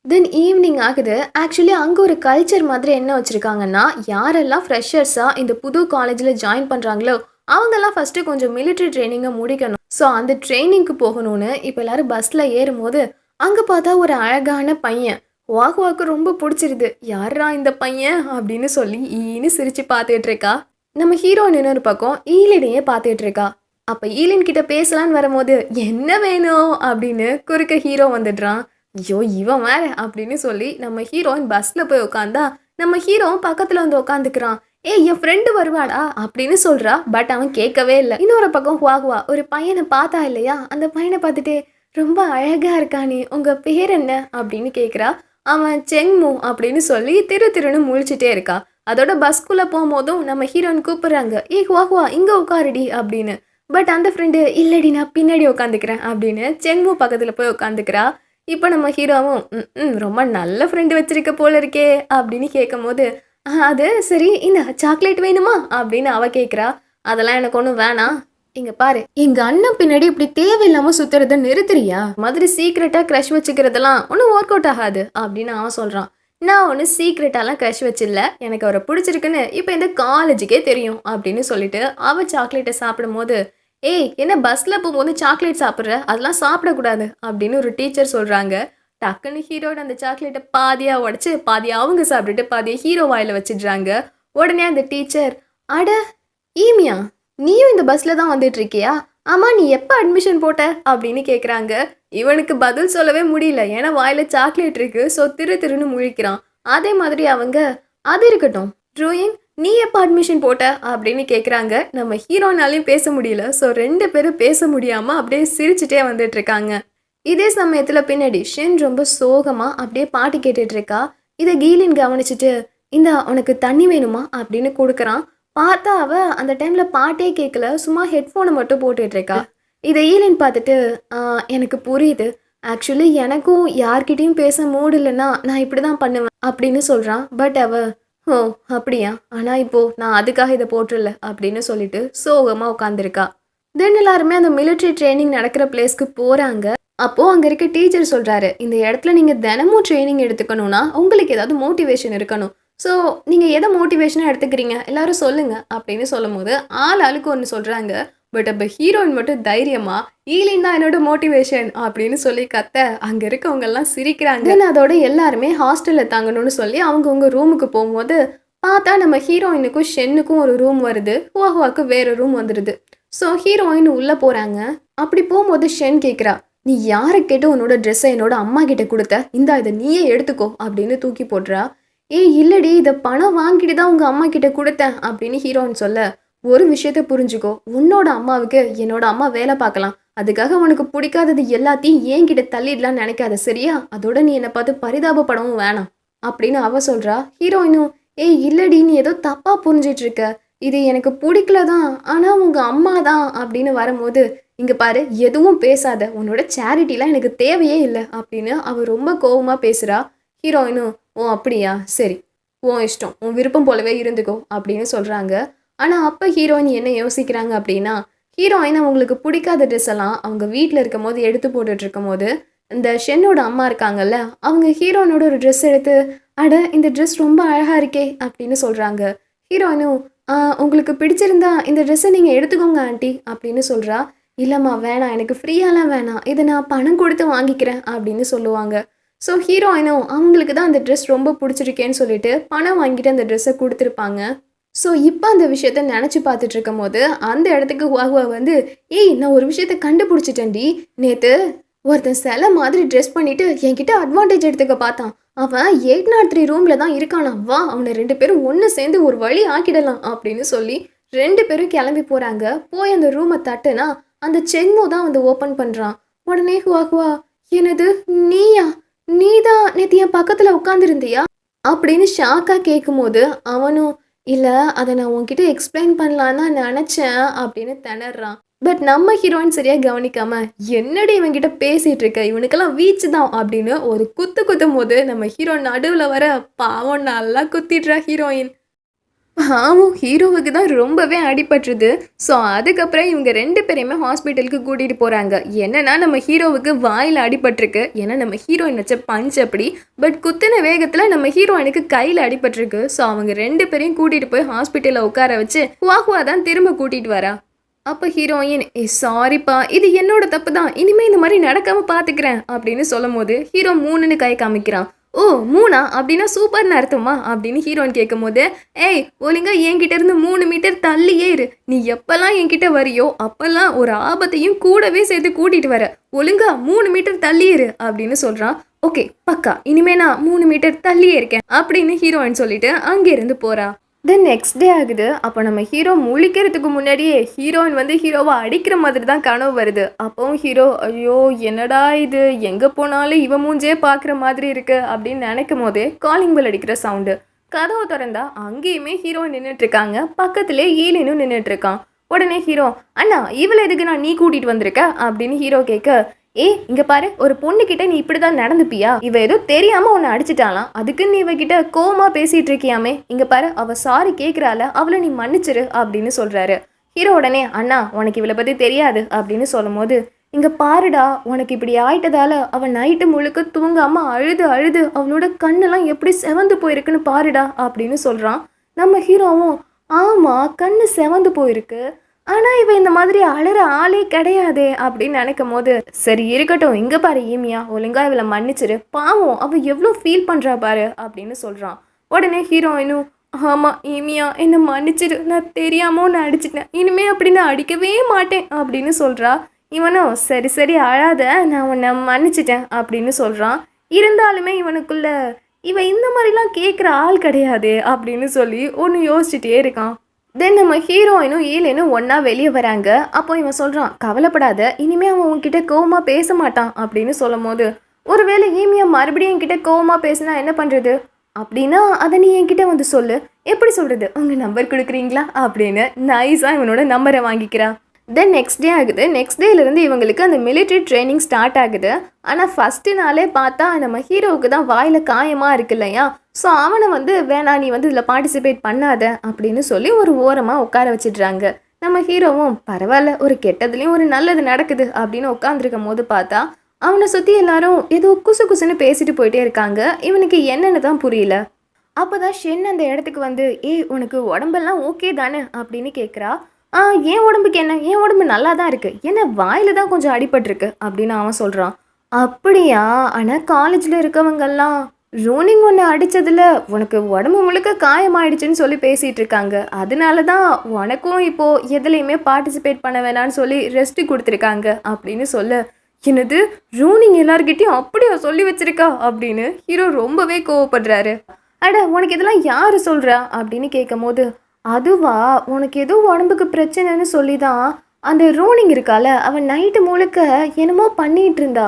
தென் ஈவினிங் ஆகுது. ஆக்சுவலி அங்க ஒரு கல்ச்சர் மாதிரி என்ன வச்சிருக்காங்கன்னா, யாரெல்லாம் ஃப்ரெஷர்ஸா இந்த புது காலேஜ்ல ஜாயின் பண்றாங்களோ, அவங்கலாம் ஃபர்ஸ்ட்டு கொஞ்சம் மிலிட்டரி ட்ரெய்னிங்க முடிக்கணும். ஸோ அந்த ட்ரெய்னிங்க்கு போகணும்னு இப்ப எல்லாரும் பஸ்ல ஏறும்போது, அங்க பார்த்தா ஒரு அழகான பையன். வாகுவாக்கு ரொம்ப புடிச்சிருது. "யார்றா இந்த பையன்?" அப்படின்னு சொல்லி ஈன்னு சிரிச்சு பார்த்துட்டு இருக்கா. நம்ம ஹீரோயின் இன்னொரு பக்கம் ஈலினையே பார்த்துட்டு இருக்கா. அப்ப ஈலின் கிட்ட பேசலான்னு வரும்போது, "என்ன வேணும்?" அப்படின்னு குறுக்க ஹீரோ வந்துடுறான். ஐயோ! இவன் வேற அப்படின்னு சொல்லி நம்ம ஹீரோயின் பஸ்ல போய் உட்காந்தா, நம்ம ஹீரோவும் பக்கத்துல வந்து உட்காந்துக்கிறான். "ஏய் என் ஃப்ரெண்டு வருவாடா" அப்படின்னு சொல்றா. பட் அவன் கேட்கவே இல்ல. இன்னொரு பக்கம் ஹுவாகுவா ஒரு பையன பார்த்தா இல்லையா? அந்த பையன பார்த்துட்டு, "ரொம்ப அழகா இருக்கானே, உங்க பேர் என்ன?" அப்படின்னு கேட்கிறா. அவன் செங்மு அப்படின்னு சொல்லி திரு திருன்னு முழிச்சுட்டே இருக்கா. அதோட பஸ்க்குள்ள போம்போதும் நம்ம ஹீரோயின் கூப்பிடுறாங்க. "ஏய் ஹுவாகுவா இங்க உட்காருடி" அப்படின்னு. பட் அந்த ஃப்ரெண்டு, "இல்லடி நான் பின்னாடி உட்காந்துக்கிறேன்" அப்படின்னு செங்மு பக்கத்துல போய் உட்காந்துக்கிறா. இப்ப நம்ம ஹீரோவும், ரொம்ப நல்ல ஃப்ரெண்ட் வச்சிருக்க போல இருக்கே" அப்படின்னு கேட்கும்போது, அது சரி இந்தா சாக்லேட் வேணுமா?" அப்படின்னு அவ கேட்கிறா. "அதெல்லாம் எனக்கு ஒண்ணும் வேணாம். இங்க பாரு, எங்க அண்ணன் பின்னாடி இப்படி தேவையில்லாம சுத்துறத நிறுத்துறியா? மாதிரி சீக்ரெட்டா கிரஷ் வச்சுக்கிறதெல்லாம் ஒண்ணும் ஒர்க் அவுட் ஆகாது" அப்படின்னு அவன் சொல்றான். "நான் ஒண்ணும் சீக்ரெட்டாலாம் கிரஷ் வச்சில்ல. எனக்கு அவர புடிச்சிருக்குன்னு இப்ப இந்த காலேஜுக்கே தெரியும்" அப்படின்னு சொல்லிட்டு அவ சாக்லேட்ட சாப்பிடும்போது, "ஏய் என்ன பஸ்ல போகும்போது சாக்லேட் சாப்பிடுற? அதெல்லாம் சாப்பிடக்கூடாது" அப்படின்னு ஒரு டீச்சர் சொல்றாங்க. டக்குன்னு ஹீரோட அந்த சாக்லேட்ட பாதியா உடைச்சு, பாதியா அவங்க சாப்பிட்டுட்டு, பாதிய ஹீரோ வாயில வச்சிடுறாங்க. உடனே அந்த டீச்சர், "அட! ஈமியா, நீயும் இந்த பஸ்ல தான் வந்துட்டு இருக்கியா? ஆமா, நீ எப்ப அட்மிஷன் போட்ட?" அப்படின்னு கேட்குறாங்க. இவனுக்கு பதில் சொல்லவே முடியல. ஏன்னா வாயில சாக்லேட் இருக்கு. ஸோ திரு திருன்னு முழிக்கிறான். அதே மாதிரி அவங்க, "அது இருக்கட்டும். ட்ரூயிங், நீ எப்ப அட்மிஷன் போட்ட?" அப்படின்னு கேட்குறாங்க. நம்ம ஹீரோனாலயும் பேச முடியல. ஸோ 2 பேரும் பேச முடியாம அப்படியே சிரிச்சுட்டே வந்துட்டு இருக்காங்க. இதே சமயத்துல பின்னாடி ஷின் ரொம்ப சோகமா அப்படியே பாட்டு கேட்டுட்டு இருக்கா. இத கீலின் கவனிச்சுட்டு, "இந்தா உனக்கு தண்ணி வேணுமா?" அப்படின்னு குடுக்குறான். பார்த்தா அவ அந்த டைம்ல பாட்டே கேட்கல. சும்மா ஹெட்ஃபோன மட்டும் போட்டுட்டு இருக்கா. இத ஈலின் பார்த்துட்டு, "ஆ எனக்கு புரியுது. ஆக்சுவலி எனக்கும் யார்கிட்டயும் பேச மூட் இல்லன்னா, நான் இப்படிதான் பண்ணுவேன்" அப்படின்னு சொல்றான். பட் அவ, "ஓ! அப்படியா? ஆனா இப்போ நான் அதுக்காக இத போட்டுறல" அப்படின்னு சொல்லிட்டு சோகமா உட்கார்ந்திருக்கா. தென் எல்லாருமே அந்த மிலிட்டரி ட்ரெய்னிங் நடக்கிற பிளேஸ்க்கு போறாங்க. அப்போ அங்க இருக்க டீச்சர் சொல்றாரு, "இந்த இடத்துல நீங்க தினமும் ட்ரெய்னிங் எடுத்துக்கணும்னா, உங்களுக்கு ஏதாவது மோட்டிவேஷன் இருக்கணும். ஸோ நீங்க எத மோட்டிவேஷனா எடுத்துக்கிறீங்க? எல்லாரும் சொல்லுங்க" அப்படின்னு சொல்லும்போது, ஆளுக்கு ஒண்ணு சொல்றாங்க. பட் அப்ப ஹீரோயின் மட்டும் தைரியமா, "ஈலின் தான் என்னோட மோட்டிவேஷன்" அப்படின்னு சொல்லி கத்த, அங்க இருக்கவங்க எல்லாம் சிரிக்கிறாங்க. தென் அதோட எல்லாருமே ஹாஸ்டல்ல தங்கணும்னு சொல்லி அவங்கவங்க ரூமுக்கு போகும்போது, பார்த்தா நம்ம ஹீரோயினுக்கும் ஷென்னுக்கும் ஒரு ரூம் வருது. ஹுவாஹுவாக்கு வேற ரூம் வந்துருது. ஸோ ஹீரோயின் உள்ள போறாங்க. அப்படி போகும்போது ஷென் கேட்கிறா, "நீ யார கேட்டு உன்னோட ட்ரெஸ்ஸை என்னோட அம்மா கிட்ட குடுத்த? இந்தா இத நீயே எடுத்துக்கோ" அப்படின்னு தூக்கி போடுறா. "ஏய் இல்லடி, இத பணம் வாங்கிட்டு தான் உங்க அம்மா கிட்ட குடுத்தேன்" அப்படின்னு ஹீரோயின் சொல்ல, "ஒரு விஷயத்த புரிஞ்சுக்கோ. உன்னோட அம்மாவுக்கு என்னோட அம்மா வேலை பார்க்கலாம். அதுக்காக உனக்கு பிடிக்காதது எல்லாத்தையும் என்கிட்ட தள்ளிடலாம்னு நினைக்காத, சரியா? அதோட நீ என்னை பார்த்து பரிதாபப்படவும் வேணாம்" அப்படின்னு அவ சொல்றா. ஹீரோயினும், "ஏய் இல்லடி, நீ ஏதோ தப்பா புரிஞ்சிட்டு இருக்க. இது எனக்கு புடிக்கல தான். ஆனா உங்க அம்மா தான்" அப்படின்னு வரும்போது, "இங்க பாரு, எதுவும் பேசாத. உன்னோட சேரிட்டிலாம் எனக்கு தேவையே இல்ல" அப்படின்னு அவ ரொம்ப கோவமா பேசுறா. ஹீரோயினும், "ஓ அப்படியா? சரி. உன் இஷ்டம். உன் விருப்பம் போலவே இருந்துக்கோ" அப்படின்னு சொல்றாங்க. ஆனா அப்ப ஹீரோயின் என்ன யோசிக்கிறாங்க அப்படின்னா, ஹீரோயின் அவங்களுக்கு பிடிக்காத ட்ரெஸ் எல்லாம் அவங்க வீட்ல இருக்கும்போது எடுத்து போட்டுட்டு இருக்கும்போது, இந்த ஷென்னோட அம்மா இருக்காங்கல்ல, அவங்க ஹீரோயினோட ஒரு ட்ரெஸ் எடுத்து, "அட இந்த ட்ரெஸ் ரொம்ப அழகா இருக்கே" அப்படின்னு சொல்றாங்க. ஹீரோயினும், உங்களுக்கு பிடிச்சிருந்தா இந்த ட்ரெஸ்ஸை நீங்க எடுத்துக்கோங்க ஆன்ட்டி" அப்படின்னு சொல்றா. "இல்லம்மா வேணாம். எனக்கு ஃப்ரீயாலாம் வேணாம். இத நான் பணம் குடுத்து வாங்கிக்கிறேன்" அப்படின்னு சொல்லுவாங்க. ஸோ ஹீரோயினும் அவங்களுக்கு தான் அந்த ட்ரெஸ் ரொம்ப பிடிச்சிருக்கேன்னு சொல்லிட்டு பணம் வாங்கிட்டு அந்த ட்ரெஸ்ஸை குடுத்துருப்பாங்க. ஸோ இப்ப அந்த விஷயத்த நெனச்சு பார்த்துட்டு இருக்கும்போது, அந்த இடத்துக்கு ஹுவாகுவா வந்து, "ஏய் நான் ஒரு விஷயத்த கண்டுபிடிச்சிட்டேன்டி. நேத்து ஒருத்தன் சிலை மாதிரி ட்ரெஸ் பண்ணிட்டு என்கிட்ட அட்வான்டேஜ் எடுத்துக்க பார்த்தான். அவன் 803 ரூம்ல தான் இருக்கானாம். வா அவன 2 பேரும் ஒண்ணு சேர்ந்து ஒரு வழி ஆக்கிடலாம்" அப்படின்னு சொல்லி 2 பேரும் கிளம்பி போறாங்க. போய் அந்த ரூம தட்டுனா, அந்த செங்மோ தான் வந்து ஓப்பன் பண்றான். உடனே ஹுவாகுவா, "என்னது நீயா? நீ தான் நேத்து என் பக்கத்துல உட்கார்ந்திருந்தியா?" அப்படின்னு ஷாக்கா கேட்கும்போது, அவனும், "இல்ல அத நான் உன்கிட்ட எக்ஸ்பிளைன் பண்ணலான்னு தான் நெனச்சேன்" அப்படின்னு திணறான். பட் நம்ம ஹீரோயின் சரியா கவனிக்காம, "என்னடி இவன்கிட்ட பேசிட்டு இருக்க? இவனுக்கெல்லாம் வீச்சு தான்" அப்படின்னு ஒரு குத்து குத்தும்போது, நம்ம ஹீரோ நடுவுல வர பாவம் நல்லா குத்திடுறா ஹீரோயின். பாவம் ஹீரோவுக்கு தான் ரொம்பவே அடிபட்டுருது. ஸோ, அதுக்கப்புறம் இவங்க 2 பேரையுமே ஹாஸ்பிட்டலுக்கு கூட்டிட்டு போறாங்க. என்னன்னா, நம்ம ஹீரோவுக்கு வாயில அடிபட்டுருக்கு. ஏன்னா, நம்ம ஹீரோயின் வச்ச பஞ்ச் அப்படி. பட் குத்துன வேகத்துல நம்ம ஹீரோயினுக்கு கையில அடிபட்டுருக்கு. ஸோ, அவங்க 2 பேரையும் கூட்டிட்டு போய் ஹாஸ்பிட்டல்ல உட்கார வச்சு, ஹுவா தான் திரும்ப கூட்டிட்டு வரா. அப்ப ஹீரோயின், சாரிப்பா. இது என்னோட தப்பு தான். இனிமே இந்த மாரி நடக்காம பார்த்துக்கிறேன்." அப்படின்னு சொல்லும்போது, ஹீரோ 3ன்னு கை காமிக்கிறான். "ஓ! 3ஆ? அப்படின்னா சூப்பர்ன்னு அர்த்தமா?" அப்படின்னு ஹீரோயின் கேட்கும்போது, "ஏய்! ஒழுங்கா என்கிட்ட இருந்து 3 மீட்டர் தள்ளியே இரு. நீ எப்பலாம் என்கிட்ட வரியோ, அப்பலாம் ஒரு ஆபத்தையும் கூடவே சேர்த்து கூட்டிட்டு வர. ஒழுங்கா 3 மீட்டர் தள்ளி இரு." அப்படின்னு சொல்றான். "ஓகே, பக்கா. இனிமே நான் 3 மீட்டர் தள்ளியே இருக்கேன்." அப்படின்னு ஹீரோயின் சொல்லிட்டு அங்கேருந்து போறா. தென் நெக்ஸ்ட் டே ஆகுது. அப்போ நம்ம ஹீரோ முழிக்கிறதுக்கு முன்னாடியே ஹீரோயின் வந்து ஹீரோவை அடிக்கிற மாதிரி தான் கனவு வருது. அப்பவும் ஹீரோ, ஐயோ என்னடா இது, எங்கே போனாலும் இவன் மூஞ்சே பார்க்குற மாதிரி இருக்கு அப்படின்னு நினைக்கும் போதே காலிங் பெல் அடிக்கிற சவுண்டு. கதவை திறந்தா அங்கேயுமே ஹீரோ நின்றுட்டு இருக்காங்க. பக்கத்திலே ஈலினும் நின்றுட்டு இருக்கான். உடனே ஹீரோ, அண்ணா இவளை எதுக்கு நான் நீ கூட்டிட்டு வந்திருக்க அப்படின்னு ஹீரோ கேட்க, இங்க பாரு, ஒரு பொண்ணுகிட்ட நீ இப்படிதான் நடந்துப்பியா? இவ ஏதோ தெரியாம உன்னை அடிச்சிட்டாலாம், அதுக்கு நீ இவகிட்ட கோவமா பேசிட்டு இருக்கியாமே. இங்க பாரு, அவ சாரி கேட்கிறாள, அவளை நீ மன்னிச்சிரு அப்படின்னு சொல்றாரு. ஹீரோ உடனே, அண்ணா உனக்கு இவளை பத்தி தெரியாது அப்படின்னு சொல்லும் போது, இங்க பாருடா, உனக்கு இப்படி ஆயிட்டதால அவ நைட்டு முழுக்க தூங்காம அழுது அழுது அவளோட கண்ணெல்லாம் எப்படி செவந்து போயிருக்குன்னு பாருடா அப்படின்னு சொல்றான். நம்ம ஹீரோவும், ஆமா கண்ணு செவந்து போயிருக்கு, ஆனா இவ இந்த மாதிரி அழற ஆளே கிடையாதே அப்படின்னு நினைக்கும் போது, சரி இருக்கட்டும், இங்க பாரு ஈமியா, ஒழுங்கா இவளை மன்னிச்சிரு, பாவம் அவ எவ்வளோ ஃபீல் பண்றா பாரு அப்படின்னு சொல்றான். உடனே ஹீரோயினும், ஆமா ஈமியா என்னை மன்னிச்சிரு, நான் தெரியாம உன்னை அடிச்சிட்டேன், இனிமே அப்படி நான் அடிக்கவே மாட்டேன் அப்படின்னு சொல்றா. இவனும், சரி சரி அழாத, நான் உன்னை மன்னிச்சிட்டேன் அப்படின்னு சொல்றான். இருந்தாலுமே இவனுக்குள்ள, இவ இந்த மாதிரிலாம் கேட்குற ஆள் கிடையாது அப்படின்னு சொல்லி ஒன்று யோசிச்சுட்டே இருக்கான். தென் நம்ம ஹீரோயினும் ஈலினும் ஒன்றா வெளியே வராங்க. அப்போ இவன் சொல்கிறான், கவலைப்படாத, இனிமேல் அவன் உன்கிட்ட கோவமாக பேச மாட்டான் அப்படின்னு சொல்லும் போது, ஒருவேளை ஈமியா மறுபடியும் என்கிட்ட கோவமாக பேசினா என்ன பண்ணுறது? அப்படின்னா அதை நீ என்கிட்ட வந்து சொல்லு. எப்படி சொல்கிறது? உங்கள் நம்பர் கொடுக்குறீங்களா அப்படின்னு நைஸாக இவனோட நம்பரை வாங்கிக்கிறா. தென் நெக்ஸ்ட் டே ஆகுது. நெக்ஸ்ட் டேலேருந்து இவங்களுக்கு அந்த மிலிட்ரி ட்ரைனிங் ஸ்டார்ட் ஆகுது. ஆனால் ஃபஸ்ட்டு நாளே பார்த்தா நம்ம ஹீரோவுக்கு தான் வாயில் காயமாக இருக்கு இல்லையா? ஸோ அவனை வந்து, வேணாம் நீ வந்து இதில் பார்ட்டிசிபேட் பண்ணாத அப்படின்னு சொல்லி ஒரு ஓரமாக உட்கார வச்சிடுறாங்க. நம்ம ஹீரோவும், பரவாயில்ல, ஒரு கெட்டதுலேயும் ஒரு நல்லது நடக்குது அப்படின்னு உட்காந்துருக்கும் போது பார்த்தா அவனை சுற்றி எல்லாரும் ஏதோ குசு குசுன்னு பேசிட்டு போயிட்டே இருக்காங்க. இவனுக்கு என்னென்னு தான் புரியல. அப்போ தான் ஷென் அந்த இடத்துக்கு வந்து, உனக்கு உடம்பெல்லாம் ஓகே தானே அப்படின்னு கேட்குறா. என் உடம்புக்கு என்ன, என் உடம்பு நல்லா தான் இருக்குது, என்ன வாயில் தான் கொஞ்சம் அடிபட்டிருக்கு அப்படின்னு அவன் சொல்கிறான். அப்படியா? ஆனால் காலேஜில் இருக்கவங்கெல்லாம் ரூனிங் ஒன்று அடித்ததில் உனக்கு உடம்பு முழுக்க காயமாயிடுச்சுன்னு சொல்லி பேசிகிட்டு இருக்காங்க. அதனால தான் உனக்கும் இப்போது எதுலேயுமே பார்ட்டிசிபேட் பண்ண வேணான்னு சொல்லி ரெஸ்ட்டு கொடுத்துருக்காங்க அப்படின்னு சொல்ல, என்னது ரூனிங் எல்லார்கிட்டையும் அப்படியா சொல்லி வச்சிருக்கா அப்படின்னு ஹீரோ ரொம்பவே கோவப்படுறாரு. அட உனக்கு இதெல்லாம் யார் சொல்கிறா அப்படின்னு கேட்கும் போது, அதுவா, உனக்கு ஏதோ உடம்புக்கு பிரச்சனைன்னு சொல்லி தான் அந்த ரோனிங் இருக்கால, அவன் நைட்டு முழுக்க என்னமோ பண்ணிகிட்டு இருந்தா.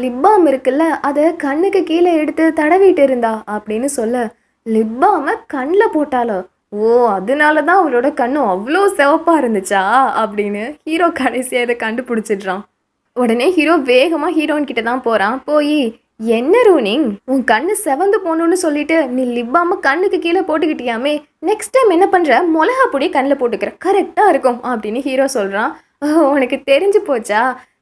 லிப்பாம் இருக்குல்ல, அதை கண்ணுக்கு கீழே எடுத்து தடவிட்டு இருந்தா அப்படின்னு சொல்ல, லிப்பாம கண்ணில் போட்டாலோ? ஓ, அதனால தான் அவளோட கண்ணு அவ்வளோ சிவப்பாக இருந்துச்சா அப்படின்னு ஹீரோ கடைசியாக இதை கண்டுபிடிச்சிடுறான். உடனே ஹீரோ வேகமாக ஹீரோயின் கிட்ட தான் போகிறான். போய், என்ன ரூனிங், உன் கண்ணு செவந்து போகணுன்னு சொல்லிட்டு நீ லிப்பாம கண்ணுக்கு கீழே போட்டுக்கிட்டியாமே, நெக்ஸ்ட் டைம் என்ன பண்ணுற, மிளகா பொடி கண்ணில் போட்டுக்கிற, கரெக்டாக இருக்கும் அப்படின்னு ஹீரோ சொல்கிறான். உனக்கு தெரிஞ்சு போச்சா?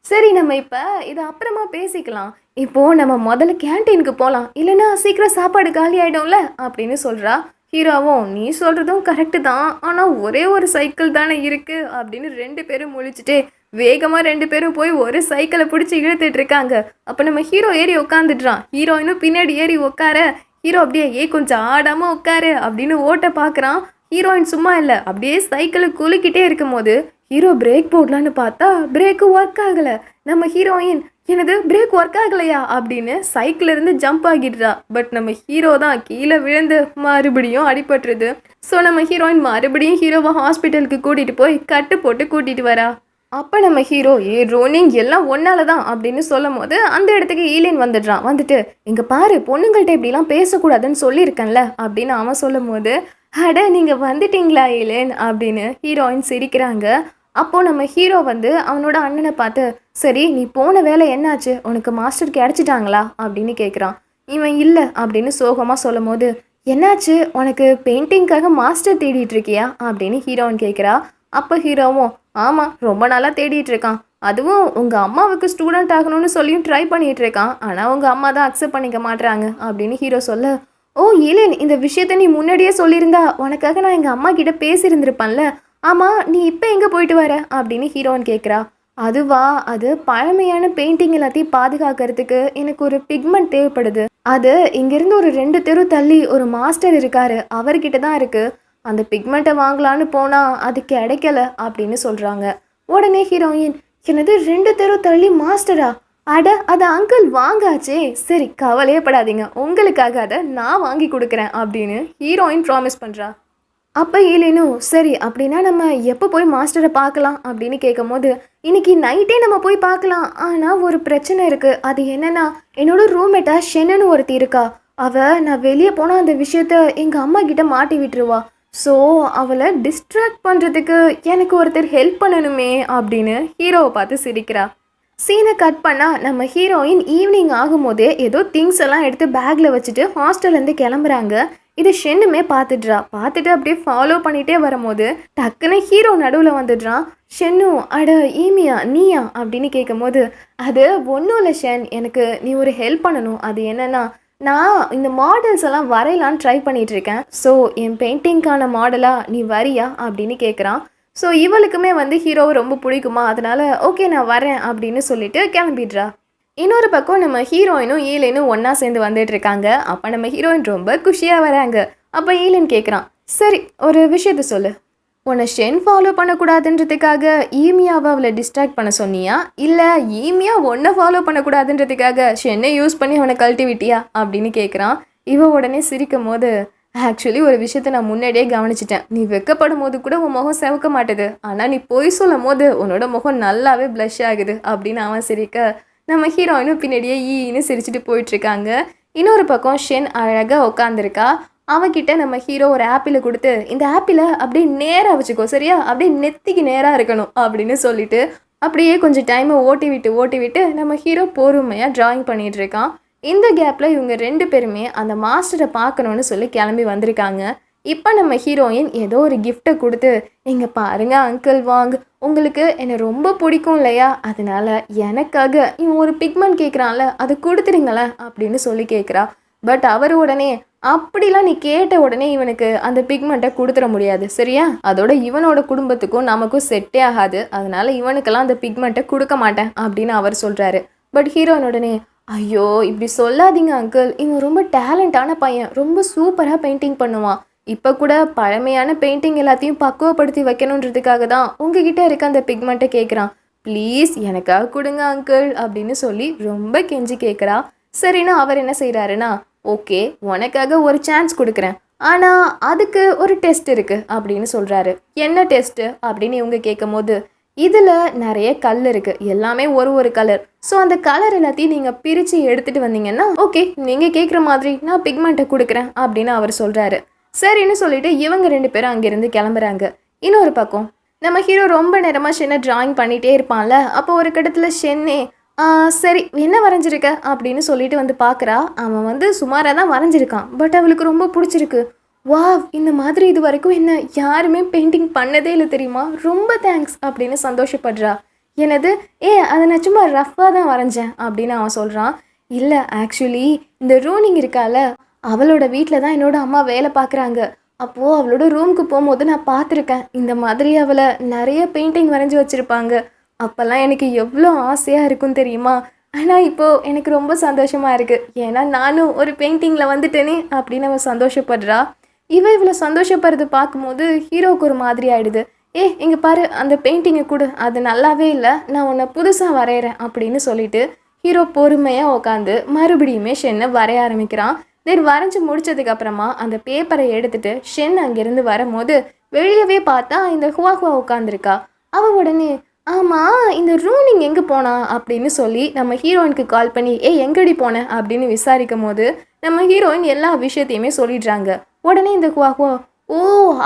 சரி, நம்ம இப்போ இதை அப்புறமா பேசிக்கலாம். இப்போது நம்ம முதல்ல கேன்டீனுக்கு போகலாம், இல்லைன்னா சீக்கிரம் சாப்பாடு காலி ஆகிடும்ல அப்படின்னு சொல்கிறா. ஹீரோவும், நீ சொல்கிறதும் கரெக்டு தான், ஆனால் ஒரே ஒரு சைக்கிள் தானே இருக்குது அப்படின்னு 2 பேரும் முழிச்சுட்டே வேகமாக 2 பேரும் போய் ஒரு சைக்கிளை பிடிச்சி இழுத்துட்டு இருக்காங்க. அப்போ நம்ம ஹீரோ ஏறி உட்காந்துட்றான். ஹீரோயினும் பின்னாடி ஏறி உட்கார, ஹீரோ அப்படியே கொஞ்சம் ஆடாமல் உட்காரு அப்படின்னு ஓட்ட பார்க்குறான். ஹீரோயின் சும்மா இல்லை, அப்படியே சைக்கிளை குலுக்கிட்டே இருக்கும் போது ஹீரோ பிரேக் போடலான்னு பார்த்தா பிரேக்கு ஒர்க் ஆகலை. நம்ம ஹீரோயின், எனது பிரேக் ஒர்க் ஆகலையா அப்படின்னு சைக்கிளிருந்து ஜம்ப் ஆகிடுறா. பட் நம்ம ஹீரோ தான் கீழே விழுந்து மறுபடியும் அடிபட்டுருது. ஸோ நம்ம ஹீரோயின் மறுபடியும் ஹீரோவை ஹாஸ்பிட்டலுக்கு கூட்டிகிட்டு போய் கட்டு போட்டு கூட்டிகிட்டு வரா. அப்போ நம்ம ஹீரோ, ரோனிங் எல்லாம் ஒன்னால தான் அப்படின்னு சொல்லும் போது அந்த இடத்துக்கு ஈலின் வந்துடுறான். வந்துட்டு, இங்கே பாரு, பொண்ணுங்கள்ட்ட இப்படிலாம் பேசக்கூடாதுன்னு சொல்லியிருக்கேன்ல அப்படின்னு அவன் சொல்லும் போது, அட நீங்கள் வந்துட்டீங்களா ஈலின் அப்படின்னு ஹீரோயின் சிரிக்கிறாங்க. அப்போது நம்ம ஹீரோ வந்து அவனோட அண்ணனை பார்த்து, சரி நீ போன வேலை என்னாச்சு, உனக்கு மாஸ்டர் கிடச்சிட்டாங்களா அப்படின்னு கேட்குறான். இவன் இல்லை அப்படின்னு சோகமாக சொல்லும் போது, என்னாச்சு உனக்கு பெயிண்டிங்காக மாஸ்டர் தேடிட்டு இருக்கியா அப்படின்னு ஹீரோயின் கேட்குறா. அப்போ ஹீரோவும் ஆமாம் ரொம்ப நாளாக தேடிட்டு இருக்கான், அதுவும் உங்கள் அம்மாவுக்கு ஸ்டூடெண்ட் ஆகணும்னு சொல்லியும் ட்ரை பண்ணிட்டு இருக்கான், ஆனால் உங்கள் அம்மா தான் அக்செப்ட் பண்ணிக்க மாட்றாங்க அப்படின்னு ஹீரோ சொல்ல, ஓ ஏலேன் இந்த விஷயத்த நீ முன்னாடியே சொல்லியிருந்தா உனக்காக நான் எங்கள் அம்மா கிட்ட பேசியிருந்திருப்பேன்ல, ஆமாம் நீ இப்போ எங்கே போயிட்டு வர அப்படின்னு ஹீரோயின் கேட்குறா. அதுவா, அது பழமையான பெயிண்டிங் எல்லாத்தையும் பாதுகாக்கிறதுக்கு எனக்கு ஒரு பிக்மெண்ட் தேவைப்படுது. அது இங்கிருந்து ஒரு 2 தெரு தள்ளி ஒரு மாஸ்டர் இருக்காரு, அவர்கிட்ட தான் இருக்கு. அந்த பிக்மெண்ட்டை வாங்கலான்னு போனா அது கிடைக்கல அப்படின்னு சொல்றாங்க. உடனே ஹீரோயின், என்னது 2 தெரு தள்ளி மாஸ்டரா? அட அது அங்கிள் வாங்காச்சே, சரி கவலையே படாதீங்க, உங்களுக்காக அதை நான் வாங்கி கொடுக்குறேன் அப்படின்னு ஹீரோயின் ப்ராமிஸ் பண்றா. அப்போ ஏலேனும் சரி அப்படின்னா நம்ம எப்போ போய் மாஸ்டரை பார்க்கலாம் அப்படின்னு கேட்கும் போது, இன்னைக்கு நைட்டே நம்ம போய் பார்க்கலாம், ஆனால் ஒரு பிரச்சனை இருக்குது. அது என்னன்னா, என்னோட ரூம்மேட்டா ஷென்னு ஒருத்தி இருக்கா, நான் வெளியே போனால் அந்த விஷயத்த எங்கள் அம்மா கிட்ட மாட்டி விட்டுருவா. ஸோ அவளை டிஸ்ட்ராக்ட் பண்ணுறதுக்கு எனக்கு ஒருத்தர் ஹெல்ப் பண்ணணுமே அப்படின்னு ஹீரோவை பார்த்து சிரிக்கிறா. சீனை கட் பண்ணால் நம்ம ஹீரோயின் ஈவினிங் ஆகும்போதே ஏதோ திங்ஸ் எல்லாம் எடுத்து பேக்கில் வச்சுட்டு ஹாஸ்டல்லேருந்து கிளம்புறாங்க. இது ஷென்னுமே பார்த்துட்டு அப்படியே ஃபாலோ பண்ணிகிட்டே வரும்போது டக்குன்னு ஹீரோ நடுவில் வந்துடுறான். ஷென்னு, அட ஈமியா நீயா அப்படின்னு கேட்கும் போது, அது ஒன்றும் இல்லை ஷென், எனக்கு நீ ஒரு ஹெல்ப் பண்ணணும். அது என்னென்னா, நான் இந்த மாடல்ஸ் எல்லாம் வரையலான்னு ட்ரை பண்ணிகிட்ருக்கேன். ஸோ என் பெயிண்டிங்க்கான மாடலாக நீ வரியா அப்படின்னு கேட்குறான். ஸோ இவளுக்குமே ஹீரோவை ரொம்ப பிடிக்குமா, அதனால் ஓகே நான் வரேன் அப்படின்னு சொல்லிட்டு கிளம்பிடுறா. இன்னொரு பக்கம் நம்ம ஹீரோயினும் ஈலேனும் ஒன்றா சேர்ந்து வந்துட்டுருக்காங்க. அப்போ நம்ம ஹீரோயின் ரொம்ப குஷியாக வராங்க. அப்போ ஈலேன் கேட்குறான், சரி ஒரு விஷயத்த சொல்லு, உன்னை ஷென் ஃபாலோ பண்ணக்கூடாதுன்றதுக்காக ஈமியாவை அவளை டிஸ்ட்ராக்ட் பண்ண சொன்னியா, இல்லை ஈமியா ஒன்றை ஃபாலோ பண்ணக்கூடாதுன்றதுக்காக ஷென்னை யூஸ் பண்ணி அவனை கழட்டி விட்டியா அப்படின்னு கேட்குறான். இவன் உடனே சிரிக்கும் போது, ஆக்சுவலி ஒரு விஷயத்த நான் முன்னாடியே கவனிச்சிட்டேன், நீ வெக்கப்படும் போது கூட உன் முகம் செவக்க மாட்டுது, ஆனால் நீ பொய் சொல்லும் போது உன்னோட முகம் நல்லாவே ப்ளஷ் ஆகுது அப்படின்னு அவன் சிரிக்க, நம்ம ஹீரோயினும் பின்னாடியே ஈன்னு சிரிச்சுட்டு போயிட்டுருக்காங்க. இன்னொரு பக்கம் ஷென் அழகாக உட்காந்துருக்கா. அவகிட்ட நம்ம ஹீரோ ஒரு ஆப்பிளை கொடுத்து, இந்த ஆப்பிளை அப்படியே நேராக வச்சுக்கோ சரியா, அப்படியே நெத்திக்கு நேராக இருக்கணும் அப்படின்னு சொல்லிட்டு அப்படியே கொஞ்சம் டைமை ஓட்டி விட்டு நம்ம ஹீரோ பொறுமையாக ட்ராயிங் பண்ணிகிட்டு இருக்கான். இந்த கேப்பில் இவங்க 2 பேருமே அந்த மாஸ்டரை பார்க்கணுன்னு சொல்லி கிளம்பி வந்திருக்காங்க. இப்போ நம்ம ஹீரோயின் ஏதோ ஒரு கிஃப்ட்டை கொடுத்து, இங்கே பாருங்க அங்கிள் வாங்க, உங்களுக்கு என்னை ரொம்ப பிடிக்கும் இல்லையா, அதனால எனக்காக இவன் ஒரு பிக்மெண்ட் கேட்குறான்ல அது கொடுத்துருங்களேன் அப்படின்னு சொல்லி கேட்குறா. பட் அவர் உடனே, அப்படிலாம் நீ கேட்ட உடனே இவனுக்கு அந்த பிக்மெண்ட்டை கொடுத்துட முடியாது சரியா, அதோட இவனோட குடும்பத்துக்கும் நமக்கும் செட்டே ஆகாது, அதனால இவனுக்கெல்லாம் அந்த பிக்மெண்ட்டை கொடுக்க மாட்டேன் அப்படின்னு அவர் சொல்கிறாரு. பட் ஹீரோயின் உடனே, ஐயோ இப்படி சொல்லாதீங்க அங்கிள், இவன் ரொம்ப டேலண்டான பையன், ரொம்ப சூப்பராக பெயிண்டிங் பண்ணுவான், இப்போ கூட பழமையான பெயிண்டிங் எல்லாத்தையும் பக்குவப்படுத்தி வைக்கணுன்றதுக்காக தான் உங்ககிட்ட இருக்க அந்த பிக்மெண்ட்டை கேட்குறான், ப்ளீஸ் எனக்காக கொடுங்க அங்கிள் அப்படின்னு சொல்லி ரொம்ப கெஞ்சி கேட்குறா. சரின்னா அவர் என்ன செய்கிறாருன்னா, ஓகே உனக்காக ஒரு சான்ஸ் கொடுக்குறேன், ஆனால் அதுக்கு ஒரு டெஸ்ட் இருக்குது அப்படின்னு சொல்கிறாரு. என்ன டெஸ்ட்டு அப்படின்னு இவங்க கேட்கும் போது, இதில் நிறைய கல் இருக்குது, எல்லாமே ஒரு கலர், ஸோ அந்த கலர் எல்லாத்தையும் நீங்கள் பிரித்து எடுத்துகிட்டு வந்தீங்கன்னா ஓகே நீங்கள் கேட்குற மாதிரி நான் பிக்மெண்ட்டை கொடுக்குறேன் அப்படின்னு அவர் சொல்கிறாரு. சரின்னு சொல்லிட்டு இவங்க 2 பேரும் அங்கேருந்து கிளம்புறாங்க. இன்னொரு பக்கம் நம்ம ஹீரோ ரொம்ப நேரமாக ஷென்னை ட்ராயிங் பண்ணிகிட்டே இருப்பான்ல, அப்போ ஒரு கட்டத்தில் ஷென்னே, சரி என்ன வரைஞ்சிருக்க அப்படின்னு சொல்லிட்டு வந்து பார்க்குறா. அவன் சுமாராக தான் வரைஞ்சிருக்கான், பட் அவளுக்கு ரொம்ப பிடிச்சிருக்கு. வாவ் இந்த மாதிரி இது வரைக்கும் என்ன யாருமே பெயிண்டிங் பண்ணதே இல்லை தெரியுமா, ரொம்ப தேங்க்ஸ் அப்படின்னு சந்தோஷப்படுறா. எனது அதை நான் சும்மா ரஃப்பாக தான் வரைஞ்சேன் அப்படின்னு அவன் சொல்கிறான். இல்லை ஆக்சுவலி இந்த ரூனிங் இருக்கால, அவளோட வீட்டில் தான் என்னோட அம்மா வேலை பார்க்குறாங்க, அப்போது அவளோட ரூமுக்கு போகும்போது நான் பார்த்துருக்கேன், இந்த மாதிரி அவளை நிறைய பெயிண்டிங் வரைஞ்சி வச்சுருப்பாங்க, அப்போல்லாம் எனக்கு எவ்வளோ ஆசையாக இருக்கும் தெரியுமா, ஆனால் இப்போது எனக்கு ரொம்ப சந்தோஷமாக இருக்குது, ஏன்னா நானும் ஒரு பெயிண்டிங்கில் வந்துட்டேனே அப்படின்னு அவன் சந்தோஷப்படுறா. இவ்வளோ சந்தோஷப்படுறது பார்க்கும்போது ஹீரோவுக்கு ஒரு மாதிரி ஆகிடுது. இங்கே பாரு அந்த பெயிண்டிங்கை கொடு, அது நல்லாவே இல்லை, நான் உன்னை புதுசாக வரைகிறேன் அப்படின்னு சொல்லிட்டு ஹீரோ பொறுமையாக உட்காந்து மறுபடியுமே ஷென்னை வரைய ஆரம்பிக்கிறான். தென் வரைஞ்சி முடிச்சதுக்கப்புறமா அந்த பேப்பரை எடுத்துகிட்டு ஷென் அங்கேருந்து வரும்போது வெளியவே பார்த்தா இந்த ஹுவா உட்காந்துருக்கா. அவள் உடனே, ஆமாம் இந்த ரூனிங் எங்கே போனா அப்படின்னு சொல்லி நம்ம ஹீரோயினுக்கு கால் பண்ணி எங்கடி போனேன் அப்படின்னு விசாரிக்கும் போது நம்ம ஹீரோயின் எல்லா விஷயத்தையுமே சொல்லிடுறாங்க. உடனே இந்த ஹுவா, ஓ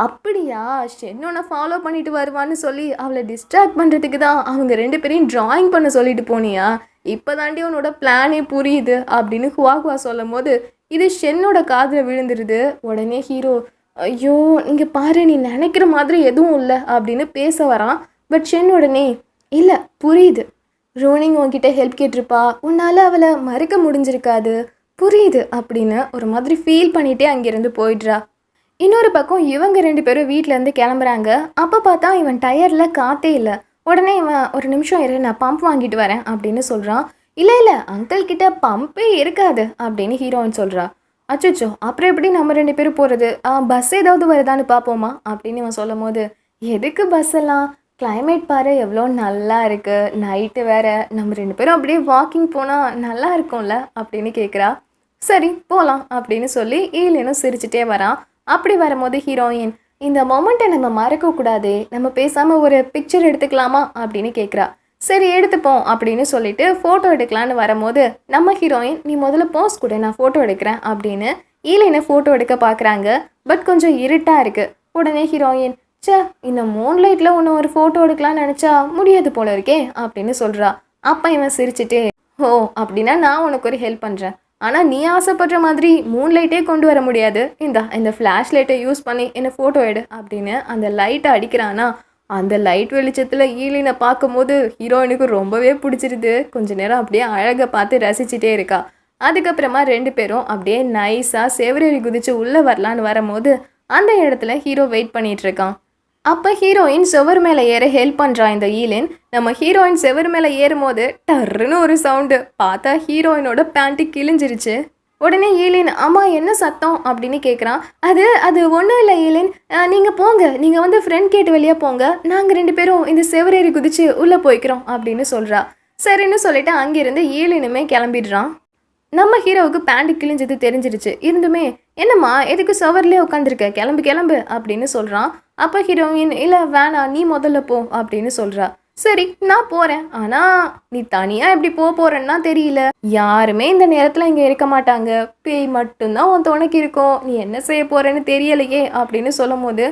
அப்படியா, ஷென்னோனை ஃபாலோ பண்ணிட்டு வருவான்னு சொல்லி அவளை டிஸ்ட்ராக்ட் பண்ணுறதுக்கு தான் அவங்க 2 பேரையும் ட்ராயிங் பண்ண சொல்லிட்டு போனியா, இப்போ தாண்டி உன்னோட பிளானே புரியுது அப்படின்னு ஹுவா சொல்லும் போது இது ஷென்னோட காதில் விழுந்துருது. உடனே ஹீரோ, ஐயோ இங்கே பாரு நீ நினைக்கிற மாதிரி எதுவும் இல்லை அப்படின்னு பேச வரான். பட் ஷென் உடனே, இல்லை புரியுது, ரோனிங் உன்கிட்ட ஹெல்ப் கேட்டிருப்பா, உன்னால் அவளை மறுக்க முடிஞ்சிருக்காது, புரியுது அப்படின்னு ஒரு மாதிரி ஃபீல் பண்ணிகிட்டே அங்கேருந்து போயிடுறா. இன்னொரு பக்கம் இவங்க 2 பேரும் வீட்டிலேருந்து கிளம்புறாங்க. அப்போ பார்த்தா இவன் டயரில் காற்றே இல்லை. உடனே இவன், ஒரு நிமிஷம் இரு நான் பம்ப் வாங்கிட்டு வரேன் அப்படின்னு சொல்கிறான். இல்லை இல்லை அங்கிள் கிட்ட பம்பே இருக்காது அப்படின்னு ஹீரோயின் சொல்கிறா. அச்சோ அப்புறம் எப்படி நம்ம 2 பேரும் போகிறது, பஸ் ஏதாவது வருதான்னு பார்ப்போமா அப்படின்னு இவன் சொல்லும் போது, எதுக்கு பஸ் எல்லாம், கிளைமேட் பாரு எவ்வளோ நல்லா இருக்குது, நைட்டு வேற, நம்ம 2 பேரும் அப்படியே வாக்கிங் போனால் நல்லா இருக்கும்ல அப்படின்னு கேட்குறா. சரி போகலாம் அப்படின்னு சொல்லி ஈலினும் சிரிச்சுட்டே வரான். அப்படி வரும்போது ஹீரோயின், இந்த மொமெண்ட்டை நம்ம மறக்கக்கூடாது, நம்ம பேசாமல் ஒரு பிக்சர் எடுத்துக்கலாமா அப்படின்னு கேட்குறா. சரி எடுத்துப்போம் அப்படின்னு சொல்லிட்டு ஃபோட்டோ எடுக்கலான்னு வரும்போது நம்ம ஹீரோயின், நீ முதல்ல போஸ் கொடு நான் ஃபோட்டோ எடுக்கிறேன் அப்படின்னு ஈலினை ஃபோட்டோ எடுக்க பார்க்குறாங்க. பட் கொஞ்சம் இருட்டாக இருக்குது. உடனே ஹீரோயின், இந்த மூன் லைட்டில் ஒன்று ஒரு ஃபோட்டோ எடுக்கலான்னு நினச்சா முடியாது போல இருக்கே அப்படின்னு சொல்கிறா. அப்போ இவன் சிரிச்சுட்டே, ஓ அப்படின்னா நான் உனக்கு ஒரு ஹெல்ப் பண்ணுறேன், ஆனால் நீ ஆசைப்படுற மாதிரி மூன் லைட்டே கொண்டு வர முடியாது, இந்த ஃப்ளாஷ் லைட்டை யூஸ் பண்ணி என்னை ஃபோட்டோ எடு அப்படின்னு அந்த லைட்டை அடிக்கிறானா. அந்த லைட் வெளிச்சத்தில் ஈலினை பார்க்கும்போது ஹீரோயினுக்கு ரொம்பவே பிடிச்சிருது. கொஞ்ச நேரம் அப்படியே அழகை பார்த்து ரசிச்சுட்டே இருக்கா. அதுக்கப்புறமா 2 பேரும் அப்படியே நைஸாக செவரேறி குதிச்சு உள்ளே வரலான்னு வரும்போது அந்த இடத்துல ஹீரோ வெயிட் பண்ணிகிட்டு இருக்கான். அப்போ ஹீரோயின் செவர் மேலே ஏற ஹெல்ப் பண்ணுறான் இந்த ஈலின். நம்ம ஹீரோயின் செவர் மேலே ஏறும் போது டர்ன்னு ஒரு சவுண்டு, பார்த்தா ஹீரோயினோட பேண்ட்டு கிழிஞ்சிருச்சு. உடனே ஈலின், அம்மா என்ன சத்தம் அப்படின்னு கேட்குறான். அது ஒன்றும் இல்லை ஈலின், நீங்கள் போங்க, நீங்கள் வந்து ஃப்ரெண்ட் கேட்டு வெளியே போங்க, நாங்கள் 2 பேரும் இந்த செவரேறி குதிச்சு உள்ளே போய்க்கிறோம் அப்படின்னு சொல்கிறா. சரின்னு சொல்லிட்டு அங்கேருந்து ஈலினுமே கிளம்பிடுறான். நம்ம ஹீரோவுக்கு பேண்ட் கிழிஞ்சது தெரிஞ்சிருச்சு. இருந்துமே, என்னம்மா எதுக்கு சவர்லேயே உட்காந்துருக்க, கிளம்பு கிளம்பு அப்படின்னு சொல்கிறான். அப்போ ஹீரோயின், இல்லை வேணாம் நீ முதல்ல போ அப்படின்னு சொல்கிறா. சரி நான் போகிறேன், ஆனால் நீ தனியாக எப்படி போகிறேன்னா தெரியல, யாருமே இந்த நேரத்தில் இங்கே இருக்க மாட்டாங்க, பேய் மட்டும்தான் உன் துணைக்கு இருக்கும், நீ என்ன செய்ய போகிறேன்னு தெரியலையே அப்படின்னு சொல்லும் போது,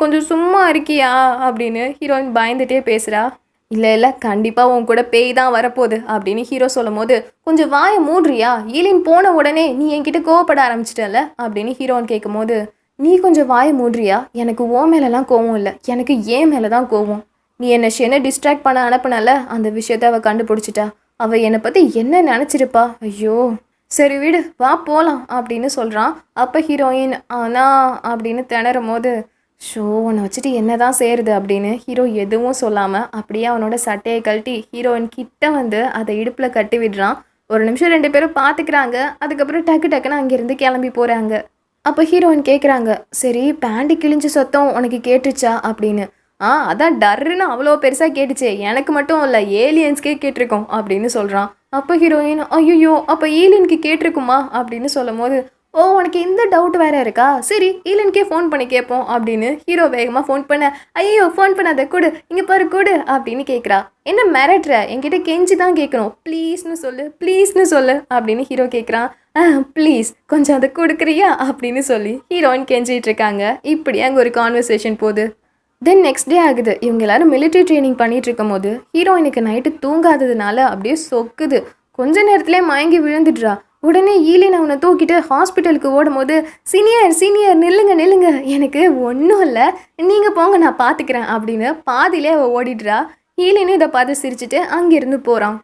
கொஞ்சம் சும்மா இருக்கியா அப்படின்னு ஹீரோயின் பயந்துட்டே பேசுகிறா. இல்லை கண்டிப்பாக உன் கூட பேய் தான் வரப்போகுது அப்படின்னு ஹீரோ சொல்லும் போது, கொஞ்சம் வாயை மூடுறியா, ஈலின் போன உடனே நீ என்கிட்ட கோவப்பட ஆரம்பிச்சிட்டல அப்படின்னு ஹீரோன்னு கேட்கும் போது, நீ கொஞ்சம் வாயை மூடுறியா, எனக்கு ஓ மேலெலாம் கோவம் இல்லை, எனக்கு ஏன் மேலே தான் கோவம், நீ என்னை ஷெனை டிஸ்ட்ராக்ட் பண்ண அனுப்புனால அந்த விஷயத்த அவள் கண்டுபிடிச்சிட்டா, அவள் என்னை பற்றி என்ன நினச்சிருப்பா, ஐயோ சரி விடு வா போகலாம் அப்படின்னு சொல்கிறான். அப்போ ஹீரோயின், ஆனால் அப்படின்னு திணறும் போது, உன்னை வச்சுட்டு என்ன தான் செய்கிறது அப்படின்னு ஹீரோ எதுவும் சொல்லாமல் அப்படியே அவனோட சட்டையை கழட்டி ஹீரோயின் கிட்ட வந்து அதை இடுப்பில் கட்டி விடுறான். ஒரு நிமிஷம் 2 பேரும் பார்த்துக்கிறாங்க. அதுக்கப்புறம் டக்குன்னு அங்கேருந்து கிளம்பி போகிறாங்க. அப்போ ஹீரோயின் கேட்குறாங்க, சரி பேண்ட்டு கிழிஞ்ச சத்தம் உனக்கு கேட்டுச்சா அப்படின்னு. அதான் டர்ன்னு அவ்வளோ பெருசாக கேட்டுச்சே, எனக்கு மட்டும் இல்லை ஏலியன்ஸ்க்கே கேட்டிருக்கோம் அப்படின்னு சொல்கிறான். அப்போ ஹீரோயின், ஐயோ அப்போ ஏலியனுக்கு கேட்டிருக்குமா அப்படின்னு சொல்லும் போது, ஓ உனக்கு இந்த டவுட் வேறு இருக்கா, சரி ஈலனுக்கே ஃபோன் பண்ணி கேட்போம் அப்படின்னு ஹீரோ வேகமாக ஃபோன் பண்ண, ஐயோ ஃபோன் பண்ணாத கொடு, இங்கே பாரு கொடு அப்படின்னு கேட்குறா. என்ன மிரட்டுற, என்கிட்ட கெஞ்சி தான் கேட்கணும், ப்ளீஸ்னு சொல்லு அப்படின்னு ஹீரோ கேட்குறான். ப்ளீஸ் கொஞ்சம் அதை கொடுக்குறியா அப்படின்னு சொல்லி ஹீரோயின் கெஞ்சிட்டு இருக்காங்க. இப்படி அங்கே ஒரு கான்வர்சேஷன் போகுது. தென் நெக்ஸ்ட் டே ஆகுது. இவங்க எல்லாரும் மிலிட்ரி ட்ரைனிங் பண்ணிட்டு இருக்கும் போது ஹீரோயினுக்கு நைட்டு தூங்காததுனால அப்படியே சொக்குது. கொஞ்ச நேரத்துலேயே மயங்கி விழுந்துடுறா. உடனே ஈலின் அவனை தூக்கிட்டு ஹாஸ்பிட்டலுக்கு ஓடும் போது, சீனியர் நில்லுங்க, எனக்கு ஒன்றும் இல்லை, நீங்கள் போங்க நான் பார்த்துக்கிறேன் அப்படின்னு பாதியிலே அவள் ஓடிடுறா. ஈலினும் இதை பார்த்து சிரிச்சுட்டு அங்கேருந்து போகிறான்.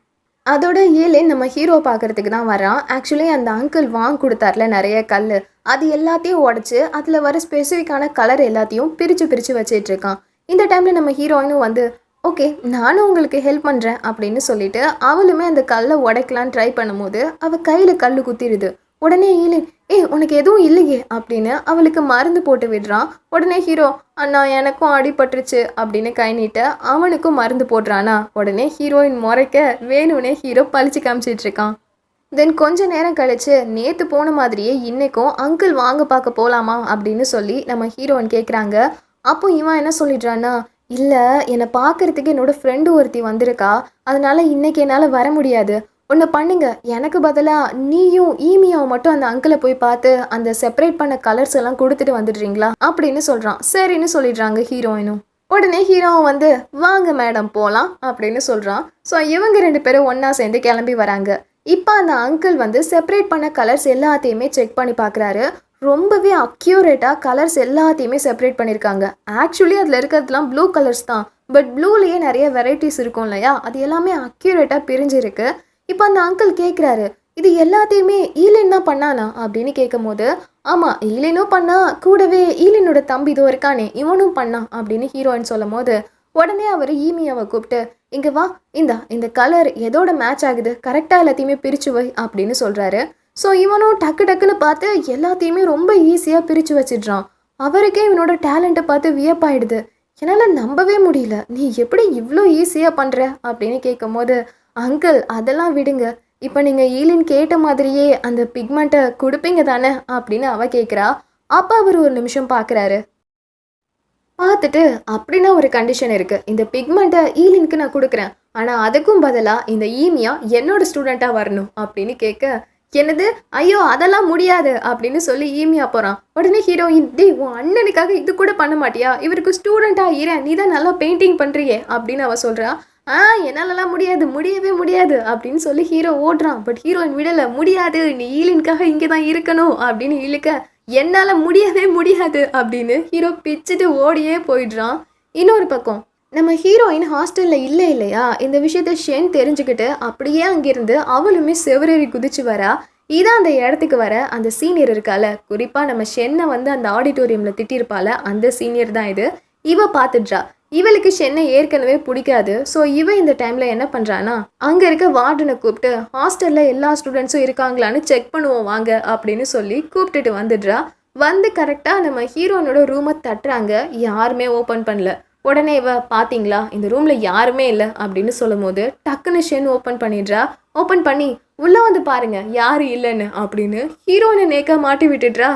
அதோட ஈலின் நம்ம ஹீரோ பார்க்குறதுக்கு தான் வரான். ஆக்சுவலி அந்த அங்கிள் வாங்கி கொடுத்தார்ல நிறைய கல், அது எல்லாத்தையும் உடச்சி அதில் வர ஸ்பெசிஃபிக்கான கலர் எல்லாத்தையும் பிரித்து வச்சிட்ருக்கான். இந்த டைமில் நம்ம ஹீரோயினும் வந்து, ஓகே நானும் உங்களுக்கு ஹெல்ப் பண்ணுறேன் அப்படின்னு சொல்லிட்டு அவளுமே அந்த கல்லை உடைக்கலான்னு ட்ரை பண்ணும்போது அவள் கையில் கல் குத்திடுது. உடனே ஈலின், உனக்கு எதுவும் இல்லையே அப்படின்னு அவளுக்கு மருந்து போட்டு விடுறான். உடனே ஹீரோ, அண்ணா எனக்கும் அடிபட்டுருச்சு அப்படின்னு கை நீட்ட அவனுக்கும் மருந்து போடுறானா. உடனே ஹீரோயின் முறைக்க வேணும்னே ஹீரோ பழிச்சு காமிச்சிட்டு இருக்கான். தென் கொஞ்ச நேரம் கழிச்சு, நேற்று போன மாதிரியே இன்றைக்கும் அங்கிள் வாங்க பார்க்க போகலாமா அப்படின்னு சொல்லி நம்ம ஹீரோயின் கேட்குறாங்க. அப்போ இவன் என்ன சொல்லிடுறான்னா, இல்லை என்னை பார்க்குறதுக்கு என்னோடய ஃப்ரெண்டு ஒருத்தி வந்திருக்கா, அதனால் இன்றைக்கி என்னால் வர முடியாது, ஒன்று பண்ணுங்க, எனக்கு பதிலாக நீயும் ஈமியாவும் மட்டும் அந்த அங்கிளை போய் பார்த்து அந்த செப்பரேட் பண்ண கலர்ஸ் எல்லாம் கொடுத்துட்டு வந்துடுறீங்களா அப்படின்னு சொல்கிறான். சரின்னு சொல்லிடுறாங்க ஹீரோயினும். உடனே ஹீரோவும் வந்து, வாங்க மேடம் போகலாம் அப்படின்னு சொல்கிறான். ஸோ இவங்க 2 பேரும் ஒன்றா சேர்ந்து கிளம்பி வராங்க. இப்போ அந்த அங்கிள் வந்து செப்பரேட் பண்ண கலர்ஸ் எல்லாத்தையுமே செக் பண்ணி பார்க்குறாரு. ரொம்பவே அக்யூரேட்டாக கலர்ஸ் எல்லாத்தையுமே செப்பரேட் பண்ணியிருக்காங்க. ஆக்சுவலி அதில் இருக்கிறதுலாம் ப்ளூ கலர்ஸ் தான். பட் ப்ளூலேயே நிறைய வெரைட்டிஸ் இருக்கும் இல்லையா, அது எல்லாமே அக்யூரேட்டாக பிரிஞ்சிருக்கு. இப்போ அந்த அங்கிள் கேட்குறாரு, இது எல்லாத்தையுமே ஈலின் தான் பண்ணானா அப்படின்னு கேட்கும்போது, ஆமாம் ஈலினும் பண்ணா, கூடவே ஈலினோட தம்பி இதோ இருக்கானே இவனும் பண்ணான் அப்படின்னு ஹீரோயின் சொல்லும் போது, உடனே அவர் ஈமியாவை கூப்பிட்டு, இங்கே வா, இந்த கலர் எதோட மேட்ச் ஆகுது, கரெக்டாக எல்லாத்தையுமே பிரித்து வை அப்படின்னு சொல்கிறாரு. ஸோ இவனும் டக்கு டக்குன்னு பார்த்து எல்லாத்தையுமே ரொம்ப ஈஸியாக பிரித்து வச்சிடுறான். அவருக்கே இவனோட டேலண்ட்டை பார்த்து வியப்பாயிடுது. என்னால் நம்பவே முடியல, நீ எப்படி இவ்வளோ ஈஸியாக பண்ணுற அப்படின்னு கேட்கும் போது, அங்கிள் அதெல்லாம் விடுங்க, இப்போ நீங்கள் ஈலின் கேட்ட மாதிரியே அந்த பிக்மெண்ட்டை கொடுப்பீங்க தானே அப்படின்னு அவ கேட்குறா. அப்போ அவர் ஒரு நிமிஷம் பார்க்குறாரு. பார்த்துட்டு, அப்படின்னா ஒரு கண்டிஷன் இருக்குது, இந்த பிக்மெண்ட்டை ஈலினுக்கு நான் கொடுக்குறேன், ஆனால் அதுக்கும் பதிலாக இந்த ஈமியா என்னோட ஸ்டூடெண்ட்டாக வரணும் அப்படின்னு கேட்க, என்னது, ஐயோ அதெல்லாம் முடியாது அப்படின்னு சொல்லி ஈமியா போகிறான். உடனே ஹீரோயின், டி உன் அண்ணனுக்காக இது கூட பண்ண மாட்டியா, இவருக்கு ஸ்டூடெண்ட்டாக இரேன், நீ தான் நல்லா பெயிண்டிங் பண்ணுறியே அப்படின்னு அவள் சொல்கிறா. என்னாலலாம் முடியாது, முடியவே முடியாது அப்படின்னு சொல்லி ஹீரோ ஓடுறான். பட் ஹீரோயின் விடலை, முடியாது, நீ ஈலினுக்காக இங்கே தான் இருக்கணும் அப்படின்னு இழுக்க, என்னால் முடியவே முடியாது அப்படின்னு ஹீரோ பிச்சுட்டு ஓடியே போயிடுறான். இன்னொரு பக்கம் நம்ம ஹீரோயின் ஹாஸ்டலில் இல்லை இல்லையா, இந்த விஷயத்த ஷென் தெரிஞ்சுக்கிட்டு அப்படியே அங்கேருந்து அவளுமே செவரேறி குதிச்சு வரா. இதான் அந்த இடத்துக்கு வர அந்த சீனியர் இருக்கால, குறிப்பாக நம்ம ஷென்னை வந்து அந்த ஆடிட்டோரியமில் திட்டிருப்பால, அந்த சீனியர் தான் இது. இவ பார்த்துட்றா. இவளுக்கு ஷென்னை ஏற்கனவே பிடிக்காது. ஸோ இவ இந்த டைமில் என்ன பண்ணுறான்னா, அங்கே இருக்க வார்டனை கூப்பிட்டு ஹாஸ்டலில் எல்லா ஸ்டூடெண்ட்ஸும் இருக்காங்களான்னு செக் பண்ணுவோம் வாங்க அப்படின்னு சொல்லி கூப்பிட்டுட்டு வந்துடுறா. வந்து கரெக்டாக நம்ம ஹீரோனோட ரூமை தட்டுறாங்க. யாருமே ஓப்பன் பண்ணல. உடனே இவ, பார்த்தீங்களா இந்த ரூமில் யாருமே இல்லை அப்படின்னு சொல்லும் போது டக்குன்னு ஷென் ஓப்பன் பண்ணிடுறா. ஓப்பன் பண்ணி உள்ளே வந்து பாருங்க யாரு இல்லைன்னு அப்படின்னு ஹீரோனை நேக்க மாட்டி விட்டுடுறா.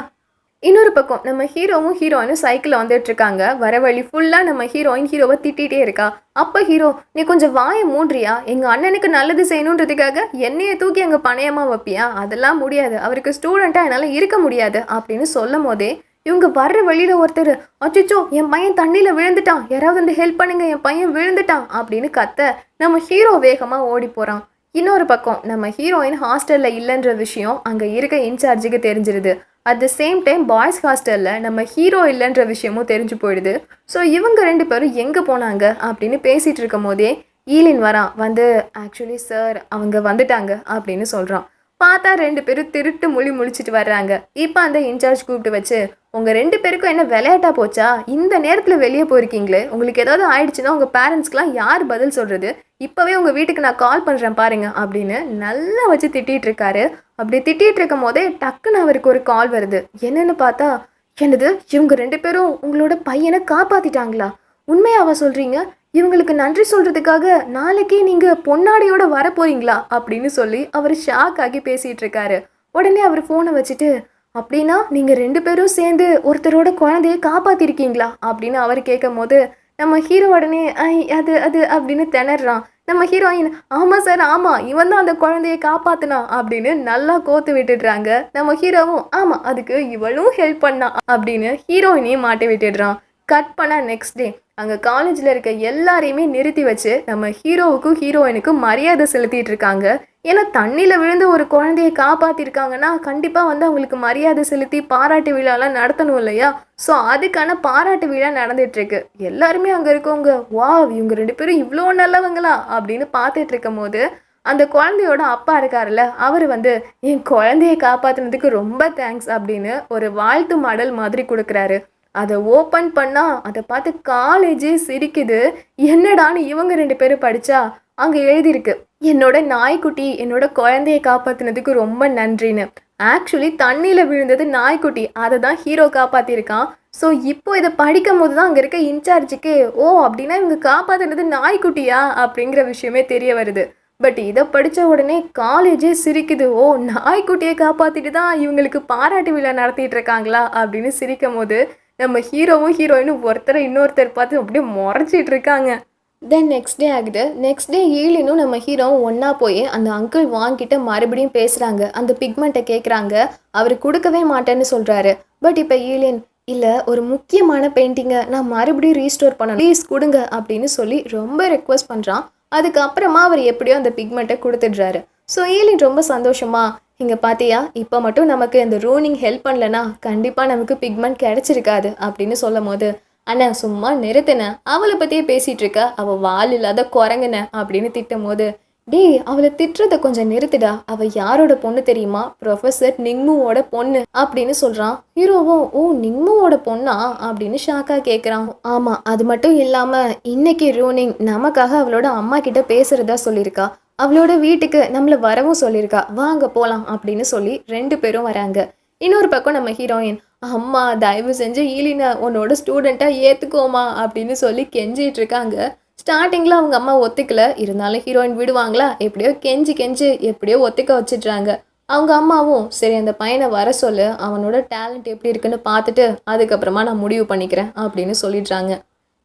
இன்னொரு பக்கம் நம்ம ஹீரோவும் ஹீரோயினும் சைக்கிளில் வந்துட்டு இருக்காங்க. வர வழி ஃபுல்லாக நம்ம ஹீரோவை திட்டிகிட்டே இருக்கா. அப்போ ஹீரோ, நீ கொஞ்சம் வாயை மூன்றியா, எங்கள் அண்ணனுக்கு நல்லது செய்யணுன்றதுக்காக என்னையை தூக்கி அங்கே பணையமாக வைப்பியா, அதெல்லாம் முடியாது, அவருக்கு ஸ்டூடெண்ட்டாக என்னால் இருக்க முடியாது அப்படின்னு சொல்லும் போதே இவங்க வர்ற வழியில் ஒருத்தர், அச்சோ என் பையன் தண்ணியில் விழுந்துட்டான், யாராவது வந்து ஹெல்ப் பண்ணுங்க, என் பையன் விழுந்துட்டான் அப்படின்னு கத்த நம்ம ஹீரோ வேகமாக ஓடி போகிறான். இன்னொரு பக்கம் நம்ம ஹீரோயின் ஹாஸ்டலில் இல்லைன்ற விஷயம் அங்கே இருக்க இன்சார்ஜுக்கு தெரிஞ்சிருது. At the same time boys ஹாஸ்டலில் நம்ம ஹீரோ இல்லைன்ற விஷயமும் தெரிஞ்சு போயிடுது. ஸோ இவங்க ரெண்டு பேரும் எங்கே போனாங்க அப்படின்னு பேசிகிட்டு இருக்கும் போதே ஈலின் வரான். வந்து ஆக்சுவலி சார் அவங்க வந்துட்டாங்க அப்படின்னு சொல்கிறான். பார்த்தா ரெண்டு பேரும் திருட்டு முழிச்சிட்டு வர்றாங்க. இப்போ அந்த இன்சார்ஜ் கூப்பிட்டு வச்சு, உங்கள் ரெண்டு பேருக்கும் என்ன விளையாட்டா போச்சா, இந்த நேரத்தில் வெளியே போயிருக்கீங்களே, உங்களுக்கு ஏதாவது ஆயிடுச்சுன்னா உங்கள் பேரண்ட்ஸ்க்கெலாம் யார் பதில் சொல்கிறது, இப்போவே உங்கள் வீட்டுக்கு நான் கால் பண்ணுறேன் பாருங்க அப்படின்னு நல்லா வச்சு திட்டிகிட்டு இருக்காரு. அப்படி திட்டிகிட்டு இருக்கும் போதே டக்குன்னு அவருக்கு ஒரு கால் வருது. என்னன்னு பார்த்தா, என்னது இவங்க ரெண்டு பேரும் உங்களோட பையனை காப்பாற்றிட்டாங்களா, உண்மையாவா சொல்கிறீங்க, இவங்களுக்கு நன்றி சொல்கிறதுக்காக நாளைக்கே நீங்கள் பொன்னாடியோட வர போகிறீங்களா அப்படின்னு சொல்லி அவர் ஷாக் ஆகி பேசிகிட்டு இருக்காரு. உடனே அவர் ஃபோனை வச்சுட்டு, அப்படின்னா நீங்கள் ரெண்டு பேரும் சேர்ந்து ஒருத்தரோட குழந்தைய காப்பாற்றிருக்கீங்களா அப்படின்னு அவர் கேட்கும் போது நம்ம ஹீரோ உடனே அது அது அப்படின்னு திணறான். நம்ம ஹீரோயின், ஆமாம் சார் ஆமாம், இவன் தான் அந்த குழந்தைய காப்பாற்றினா அப்படின்னு நல்லா கோத்து விட்டுடுறாங்க. நம்ம ஹீரோவும், ஆமாம் அதுக்கு இவளும் ஹெல்ப் பண்ணா அப்படின்னு ஹீரோயினையும் மாட்டி விட்டுடுறான். கட் பண்ண நெக்ஸ்ட் டே அங்கே காலேஜில் இருக்க எல்லாரையுமே நிறுத்தி வச்சு நம்ம ஹீரோவுக்கும் ஹீரோயினுக்கும் மரியாதை செலுத்திட்டு இருக்காங்க. ஏன்னா தண்ணியில் விழுந்து ஒரு குழந்தைய காப்பாற்றிருக்காங்கன்னா கண்டிப்பாக வந்து அவங்களுக்கு மரியாதை செலுத்தி பாராட்டு விழாலாம் நடத்தணும் இல்லையா. ஸோ அதுக்கான பாராட்டு விழா நடந்துட்டுருக்கு. எல்லாருமே அங்கே இருக்கவங்க, வா இவங்க ரெண்டு பேரும் இவ்வளோ நல்லவங்களா அப்படின்னு பார்த்துட்டு இருக்கும் போது அந்த குழந்தையோட அப்பா இருக்காருல்ல, அவர் வந்து என் குழந்தைய காப்பாற்றினதுக்கு ரொம்ப தேங்க்ஸ் அப்படின்னு ஒரு வாழ்த்து மாடல் மாதிரி கொடுக்குறாரு. அதை ஓப்பன் பண்ணால் அதை பார்த்து காலேஜே சிரிக்குது. என்னடான்னு இவங்க ரெண்டு பேரும் படித்தா அங்கே எழுதியிருக்கு, என்னோட நாய்க்குட்டி என்னோட குழந்தையை காப்பாற்றினதுக்கு ரொம்ப நன்றின்னு. ஆக்சுவலி தண்ணியில் விழுந்தது நாய்க்குட்டி, அதை தான் ஹீரோ காப்பாற்றிருக்கான். ஸோ இப்போ இதை படிக்கும் போது தான் அங்கே இருக்க இன்சார்ஜுக்கு, ஓ அப்படின்னா இவங்க காப்பாற்றினது நாய்க்குட்டியா அப்படிங்கிற விஷயமே தெரிய வருது. பட் இதை படித்த உடனே காலேஜே சிரிக்குது. ஓ நாய்க்குட்டியை காப்பாற்றிட்டு தான் இவங்களுக்கு பாராட்டு விழா நடத்திட்டு இருக்காங்களா அப்படின்னு சிரிக்கும் போது நம்ம ஹீரோவும் ஹீரோயினும் ஒருத்தரை இன்னொருத்தர் பார்த்து அப்படியே முறைச்சிட்டு இருக்காங்க. தென் நெக்ஸ்ட் டே ஆகுது. நெக்ஸ்ட் டே ஈலினும் நம்ம ஹீரோவும் ஒன்றா போய் அந்த அங்கிள் வாங்கிட்ட மறுபடியும் பேசுகிறாங்க. அந்த பிக்மெண்ட்டை கேட்குறாங்க. அவர் கொடுக்கவே மாட்டேன்னு சொல்கிறாரு. பட் இப்போ ஈலின், இல்லை ஒரு முக்கியமான பெயிண்டிங்கை நான் மறுபடியும் ரீஸ்டோர் பண்ணணும், ப்ளீஸ் கொடுங்க அப்படின்னு சொல்லி ரொம்ப ரெக்வஸ்ட் பண்ணுறான். அதுக்கப்புறமா அவர் எப்படியோ அந்த பிக்மெண்ட்டை கொடுத்துட்றாரு. ஸோ ஏலின் ரொம்ப சந்தோஷமா, இங்கே பார்த்தியா இப்போ மட்டும் நமக்கு இந்த ரூனிங் ஹெல்ப் பண்ணலனா கண்டிப்பாக நமக்கு பிக்மெண்ட் கிடைச்சிருக்காது அப்படின்னு சொல்லும் போது, அண்ணா சும்மா நிறுத்தின, அவளை பற்றியே பேசிகிட்டு இருக்க, அவள் வால் இல்லாத குரங்குன அப்படின்னு திட்டும் போது, டேய் அவளை திட்டுறத கொஞ்சம் நிறுத்துடா, அவள் யாரோட பொண்ணு தெரியுமா, ப்ரொஃபஸர் நிங்முவோட பொண்ணு அப்படின்னு சொல்கிறான். ஹீரோவும் ஓ நிங்முவோட பொண்ணா அப்படின்னு ஷாக்காக கேட்குறான். ஆமாம், அது மட்டும் இல்லாமல் இன்னைக்கு ரூனிங் நமக்காக அவளோட அம்மா கிட்ட பேசுகிறதா சொல்லியிருக்கா, அவளோட வீட்டுக்கு நம்மளை வரவும் சொல்லியிருக்கா, வாங்க போகலாம் அப்படின்னு சொல்லி 2 பேரும் வராங்க. இன்னொரு பக்கம் நம்ம ஹீரோயின், அம்மா தயவு செஞ்சு ஈலினை உன்னோட ஸ்டூடெண்ட்டாக ஏற்றுக்கோமா அப்படின்னு சொல்லி கெஞ்சிட்டு இருக்காங்க. ஸ்டார்டிங்கில் அவங்க அம்மா ஒத்துக்கல, இருந்தாலும் ஹீரோயின் விடுவாங்களா, எப்படியோ கெஞ்சி கெஞ்சி எப்படியோ ஒத்துக்க வச்சிட்றாங்க. அவங்க அம்மாவும் சரி அந்த பையனை வர சொல்லு, அவனோட டேலண்ட் எப்படி இருக்குன்னு பார்த்துட்டு அதுக்கப்புறமா நான் முடிவு பண்ணிக்கிறேன் அப்படின்னு சொல்லிடுறாங்க.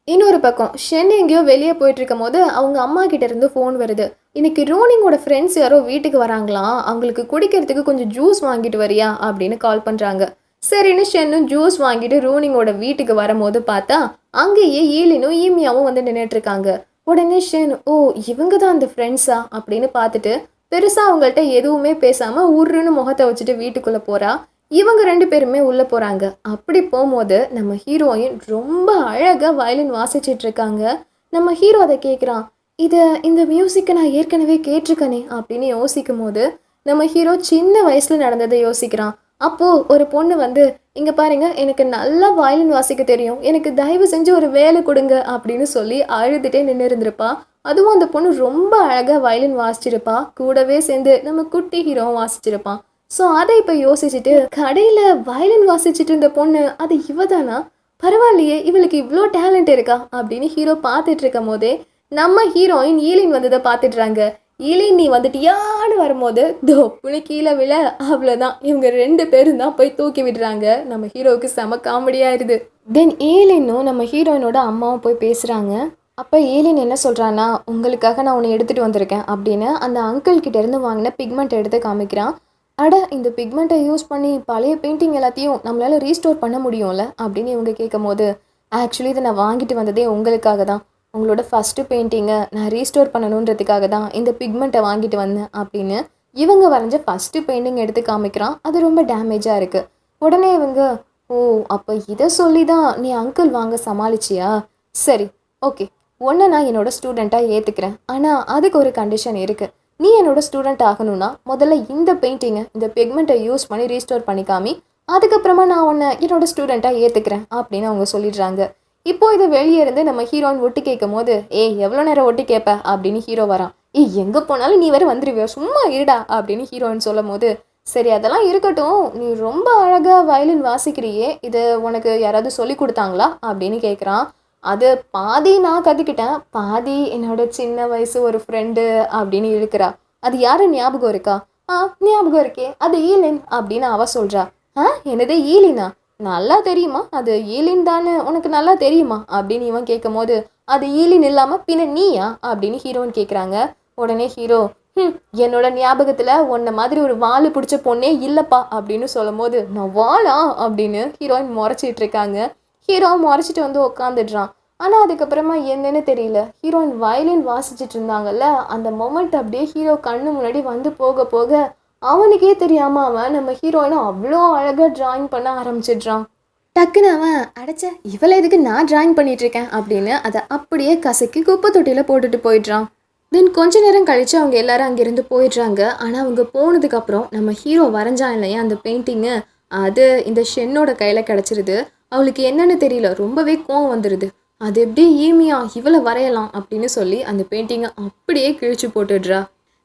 இன்னொரு பக்கம் ஷென் எங்கேயோ வெளியே போயிட்டு இருக்கும் போது அவங்க அம்மா கிட்ட இருந்து ஃபோன் வருது. இன்னைக்கு ரூனிங்கோட ஃப்ரெண்ட்ஸ் யாரோ வீட்டுக்கு வராங்களாம், அவங்களுக்கு குடிக்கிறதுக்கு கொஞ்சம் ஜூஸ் வாங்கிட்டு வரியா அப்படின்னு கால் பண்ணுறாங்க. சரின்னு ஷென்னும் ஜூஸ் வாங்கிட்டு ரூனிங்கோட வீட்டுக்கு வரும்போது பார்த்தா அங்கேயே ஈலினும் ஈமியாவும் வந்து நின்றுட்டு இருக்காங்க. உடனே ஷென் ஓ இவங்க தான் அந்த ஃப்ரெண்ட்ஸா அப்படின்னு பார்த்துட்டு பெருசாக அவங்கள்ட்ட எதுவுமே பேசாமல் உருன்னு முகத்தை வச்சுட்டு வீட்டுக்குள்ளே போகிறா. இவங்க 2 பேருமே உள்ளே போகிறாங்க. அப்படி போகும்போது நம்ம ஹீரோயின் ரொம்ப அழகாக வயலின் வாசிச்சிட்டு இருக்காங்க. நம்ம ஹீரோ அதை கேட்குறான், இந்த மியூசிக்கை நான் ஏற்கனவே கேட்டிருக்கனே அப்படின்னு யோசிக்கும் போது நம்ம ஹீரோ சின்ன வயசில் நடந்ததை யோசிக்கிறான். அப்போது ஒரு பொண்ணு வந்து இங்கே பாருங்க எனக்கு நல்லா வயலின் வாசிக்க தெரியும், எனக்கு தயவு செஞ்சு ஒரு வேலை கொடுங்க அப்படின்னு சொல்லி அழுதுகிட்டே நின்று இருந்திருப்பா. அதுவும் அந்த பொண்ணு ரொம்ப அழகாக வயலின் வாசிச்சிருப்பா, கூடவே சேர்ந்து நம்ம குட்டி ஹீரோவும் வாசிச்சிருப்பான். ஸோ அதை இப்போ யோசிச்சுட்டு கடையில் வயலின் வாசிச்சுட்டு இருந்த பொண்ணு அது இவ தானா, பரவாயில்லையே இவளுக்கு இவ்வளோ டேலண்ட் இருக்கா அப்படின்னு ஹீரோ பார்த்துட்டு இருக்கும் போதே நம்ம ஹீரோயின் ஈலின் வந்ததை பார்த்துடுறாங்க. ஈலின் நீ வந்துட்டியான்னு வரும்போது தொப்புனு கீழே விழ, அவ்வளோதான் இவங்க 2 பேரும் தான் போய் தூக்கி விடுறாங்க. நம்ம ஹீரோவுக்கு செம காமெடியாயிருது. தென் ஈலினும் நம்ம ஹீரோயினோட அம்மாவும் போய் பேசுகிறாங்க. அப்போ ஈலின் என்ன சொல்கிறான்னா, உங்களுக்காக நான் உன்னை எடுத்துகிட்டு வந்திருக்கேன் அப்படின்னு அந்த அங்கிள் கிட்டேருந்து வாங்கின பிக்மெண்ட் எடுத்து காமிக்கிறான். அட இந்த பிக்மெண்ட்டை யூஸ் பண்ணி பழைய பெயிண்டிங் எல்லாத்தையும் நம்மளால் ரீஸ்டோர் பண்ண முடியும்ல அப்படின்னு இவங்க கேட்கும் போது, ஆக்சுவலி இதை நான் வாங்கிட்டு வந்ததே உங்களுக்காக தான், உங்களோட ஃபஸ்ட்டு பெயிண்டிங்கை நான் ரீஸ்டோர் பண்ணணுன்றதுக்காக தான் இந்த பிக்மெண்ட்டை வாங்கிட்டு வந்தேன் அப்படின்னு இவங்க வரைஞ்ச ஃபஸ்ட்டு பெயிண்டிங் எடுத்து காமிக்கிறான். அது ரொம்ப டேமேஜாக இருக்குது. உடனே இவங்க ஓ அப்போ இதை சொல்லி தான் நீ அங்கிள் வாங்க சமாளிச்சியா, சரி ஓகே உன்னை நான் என்னோடய ஸ்டூடெண்ட்டாக ஏற்றுக்கிறேன், ஆனால் அதுக்கு ஒரு கண்டிஷன் இருக்குது, நீ என்னோடய ஸ்டூடெண்ட் ஆகணும்னா முதல்ல இந்த பெயிண்டிங்கை இந்த பிக்மெண்ட்டை யூஸ் பண்ணி ரீஸ்டோர் பண்ணிக்காமி அதுக்கப்புறமா நான் உன்னை என்னோடய ஸ்டூடெண்ட்டாக ஏற்றுக்கிறேன் அப்படின்னு அவங்க சொல்லிடுறாங்க. இப்போ இது வெளியே இருந்து நம்ம ஹீரோயின் ஒட்டி கேட்கும் போது எவ்வளோ நேரம் ஒட்டி கேட்ப அப்படின்னு ஹீரோ வரான். எங்கே போனாலும் நீ வேறு வந்துடுவியோ சும்மா இருடா அப்படின்னு ஹீரோயின் சொல்லும் போது, சரி அதெல்லாம் இருக்கட்டும், நீ ரொம்ப அழகாக வயலின் வாசிக்கிறியே, இது உனக்கு யாராவது சொல்லி கொடுத்தாங்களா அப்படின்னு கேட்குறான். அது பாதி நான் கற்றுக்கிட்டேன், பாதி என்னோட சின்ன வயசு ஒரு ஃப்ரெண்டு அப்படின்னு இழுக்கிறா. அது யாரு ஞாபகம் இருக்கா, ஞாபகம் இருக்கே அது ஈலின் அப்படின்னு அவ சொல்கிறா. என்னது ஈலினா, நல்லா தெரியுமா, அது ஈலின் தானே உனக்கு நல்லா தெரியுமா அப்படின்னு இவன் கேட்கும் போது, அது ஈலின் இல்லாமல் பின்ன நீயா அப்படின்னு ஹீரோன்னு கேட்குறாங்க. உடனே ஹீரோ என்னோட ஞாபகத்தில் உன்னை மாதிரி ஒரு வாலு பிடிச்ச பொண்ணே இல்லைப்பா அப்படின்னு சொல்லும் போது, நான் வாளா அப்படின்னு ஹீரோயின் முறைச்சிட்டு இருக்காங்க. ஹீரோ முறைச்சிட்டு வந்து உட்காந்துடுறான். ஆனால் அதுக்கப்புறமா என்னன்னு தெரியல, ஹீரோயின் வயலின் வாசிச்சுட்டு இருந்தாங்கல்ல, அந்த மொமெண்ட் அப்படியே ஹீரோ கண்ணு முன்னாடி வந்து போக போக அவனுக்கே தெரியாமல் அவன் நம்ம ஹீரோயினை அவ்வளோ அழகாக ட்ராயிங் பண்ண ஆரம்பிச்சிடுறான். டக்குன்னு அவன் அடைச்ச இவளை எதுக்கு நான் ட்ராயிங் பண்ணிகிட்ருக்கேன் அப்படின்னு அதை அப்படியே கசக்கி குப்பை தொட்டியில் போட்டுட்டு போயிடுறான். தென் கொஞ்ச நேரம் கழித்து அவங்க எல்லாரும் அங்கேருந்து போயிடுறாங்க. ஆனால் அவங்க போனதுக்கப்புறம் நம்ம ஹீரோ வரைஞ்சான் இல்லையா அந்த பெயிண்டிங்கு, அது இந்த ஷென்னோட கையில் கிடச்சிருது. அவளுக்கு என்னன்னு தெரியல, ரொம்பவே கோவம் வந்துடுது. அது எப்படி ஈமியா இவளை வரையலாம் அப்படின்னு சொல்லி அந்த பெயிண்டிங்கை அப்படியே கிழிச்சு போட்டுடுறா.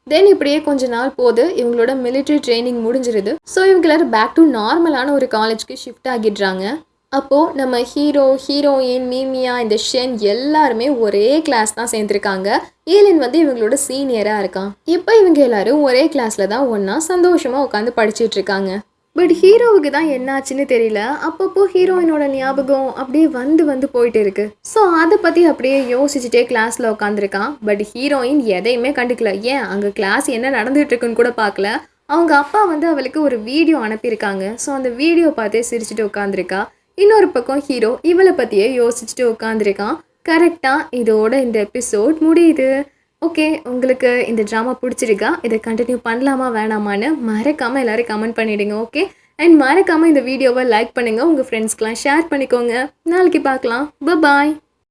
தென் இப்படியே கொஞ்ச நாள் போது இவங்களோட மிலிட்ரி ட்ரைனிங் முடிஞ்சிருது. ஸோ இவங்க எல்லாரும் பேக் டு நார்மலான ஒரு காலேஜ்க்கு ஷிஃப்ட் ஆகிடுறாங்க. அப்போது நம்ம ஹீரோ, ஹீரோயின், மீமியா, இந்த ஷென் எல்லாருமே ஒரே கிளாஸ் தான் சேர்ந்துருக்காங்க. ஏலின் வந்து இவங்களோட சீனியராக இருக்கான். இப்போ இவங்க எல்லாரும் ஒரே கிளாஸில் தான் ஒன்றா சந்தோஷமாக உட்காந்து படிச்சுட்டு இருக்காங்க. பட் ஹீரோவுக்கு தான் என்னாச்சுன்னு தெரியல, அப்பப்போ ஹீரோயினோட ஞாபகம் அப்படியே வந்து போயிட்டு இருக்கு. ஸோ அதை பற்றி அப்படியே யோசிச்சுட்டே கிளாஸில் உட்காந்துருக்கான். பட் ஹீரோயின் எதையுமே கண்டுக்கல. ஏன் அங்கே கிளாஸ் என்ன நடந்துட்டு இருக்குன்னு கூட பார்க்கல. அவங்க அப்பா வந்து அவளுக்கு ஒரு வீடியோ அனுப்பியிருக்காங்க. ஸோ அந்த வீடியோ பார்த்தே சிரிச்சுட்டு உட்காந்துருக்கா. இன்னொரு பக்கம் ஹீரோ இவளை பற்றியே யோசிச்சுட்டு உட்காந்துருக்கான். கரெக்டாக இதோட இந்த எபிசோட் முடியுது. ஓகே. உங்களுக்கு இந்த ட்ராமா புடிச்சிருக்கா? இத கன்டின்யூ பண்ணலாமா? வேணாமான்னு மறக்காம எல்லாரும் கமெண்ட் பண்ணிடுங்க. ஓகே. அண்ட் மறக்காம இந்த வீடியோவ லைக் பண்ணுங்க. உங்க ஃப்ரெண்ட்ஸ்க்குலாம் ஷேர் பண்ணிக்கோங்க. நாளைக்கு பார்க்கலாம். பாய்.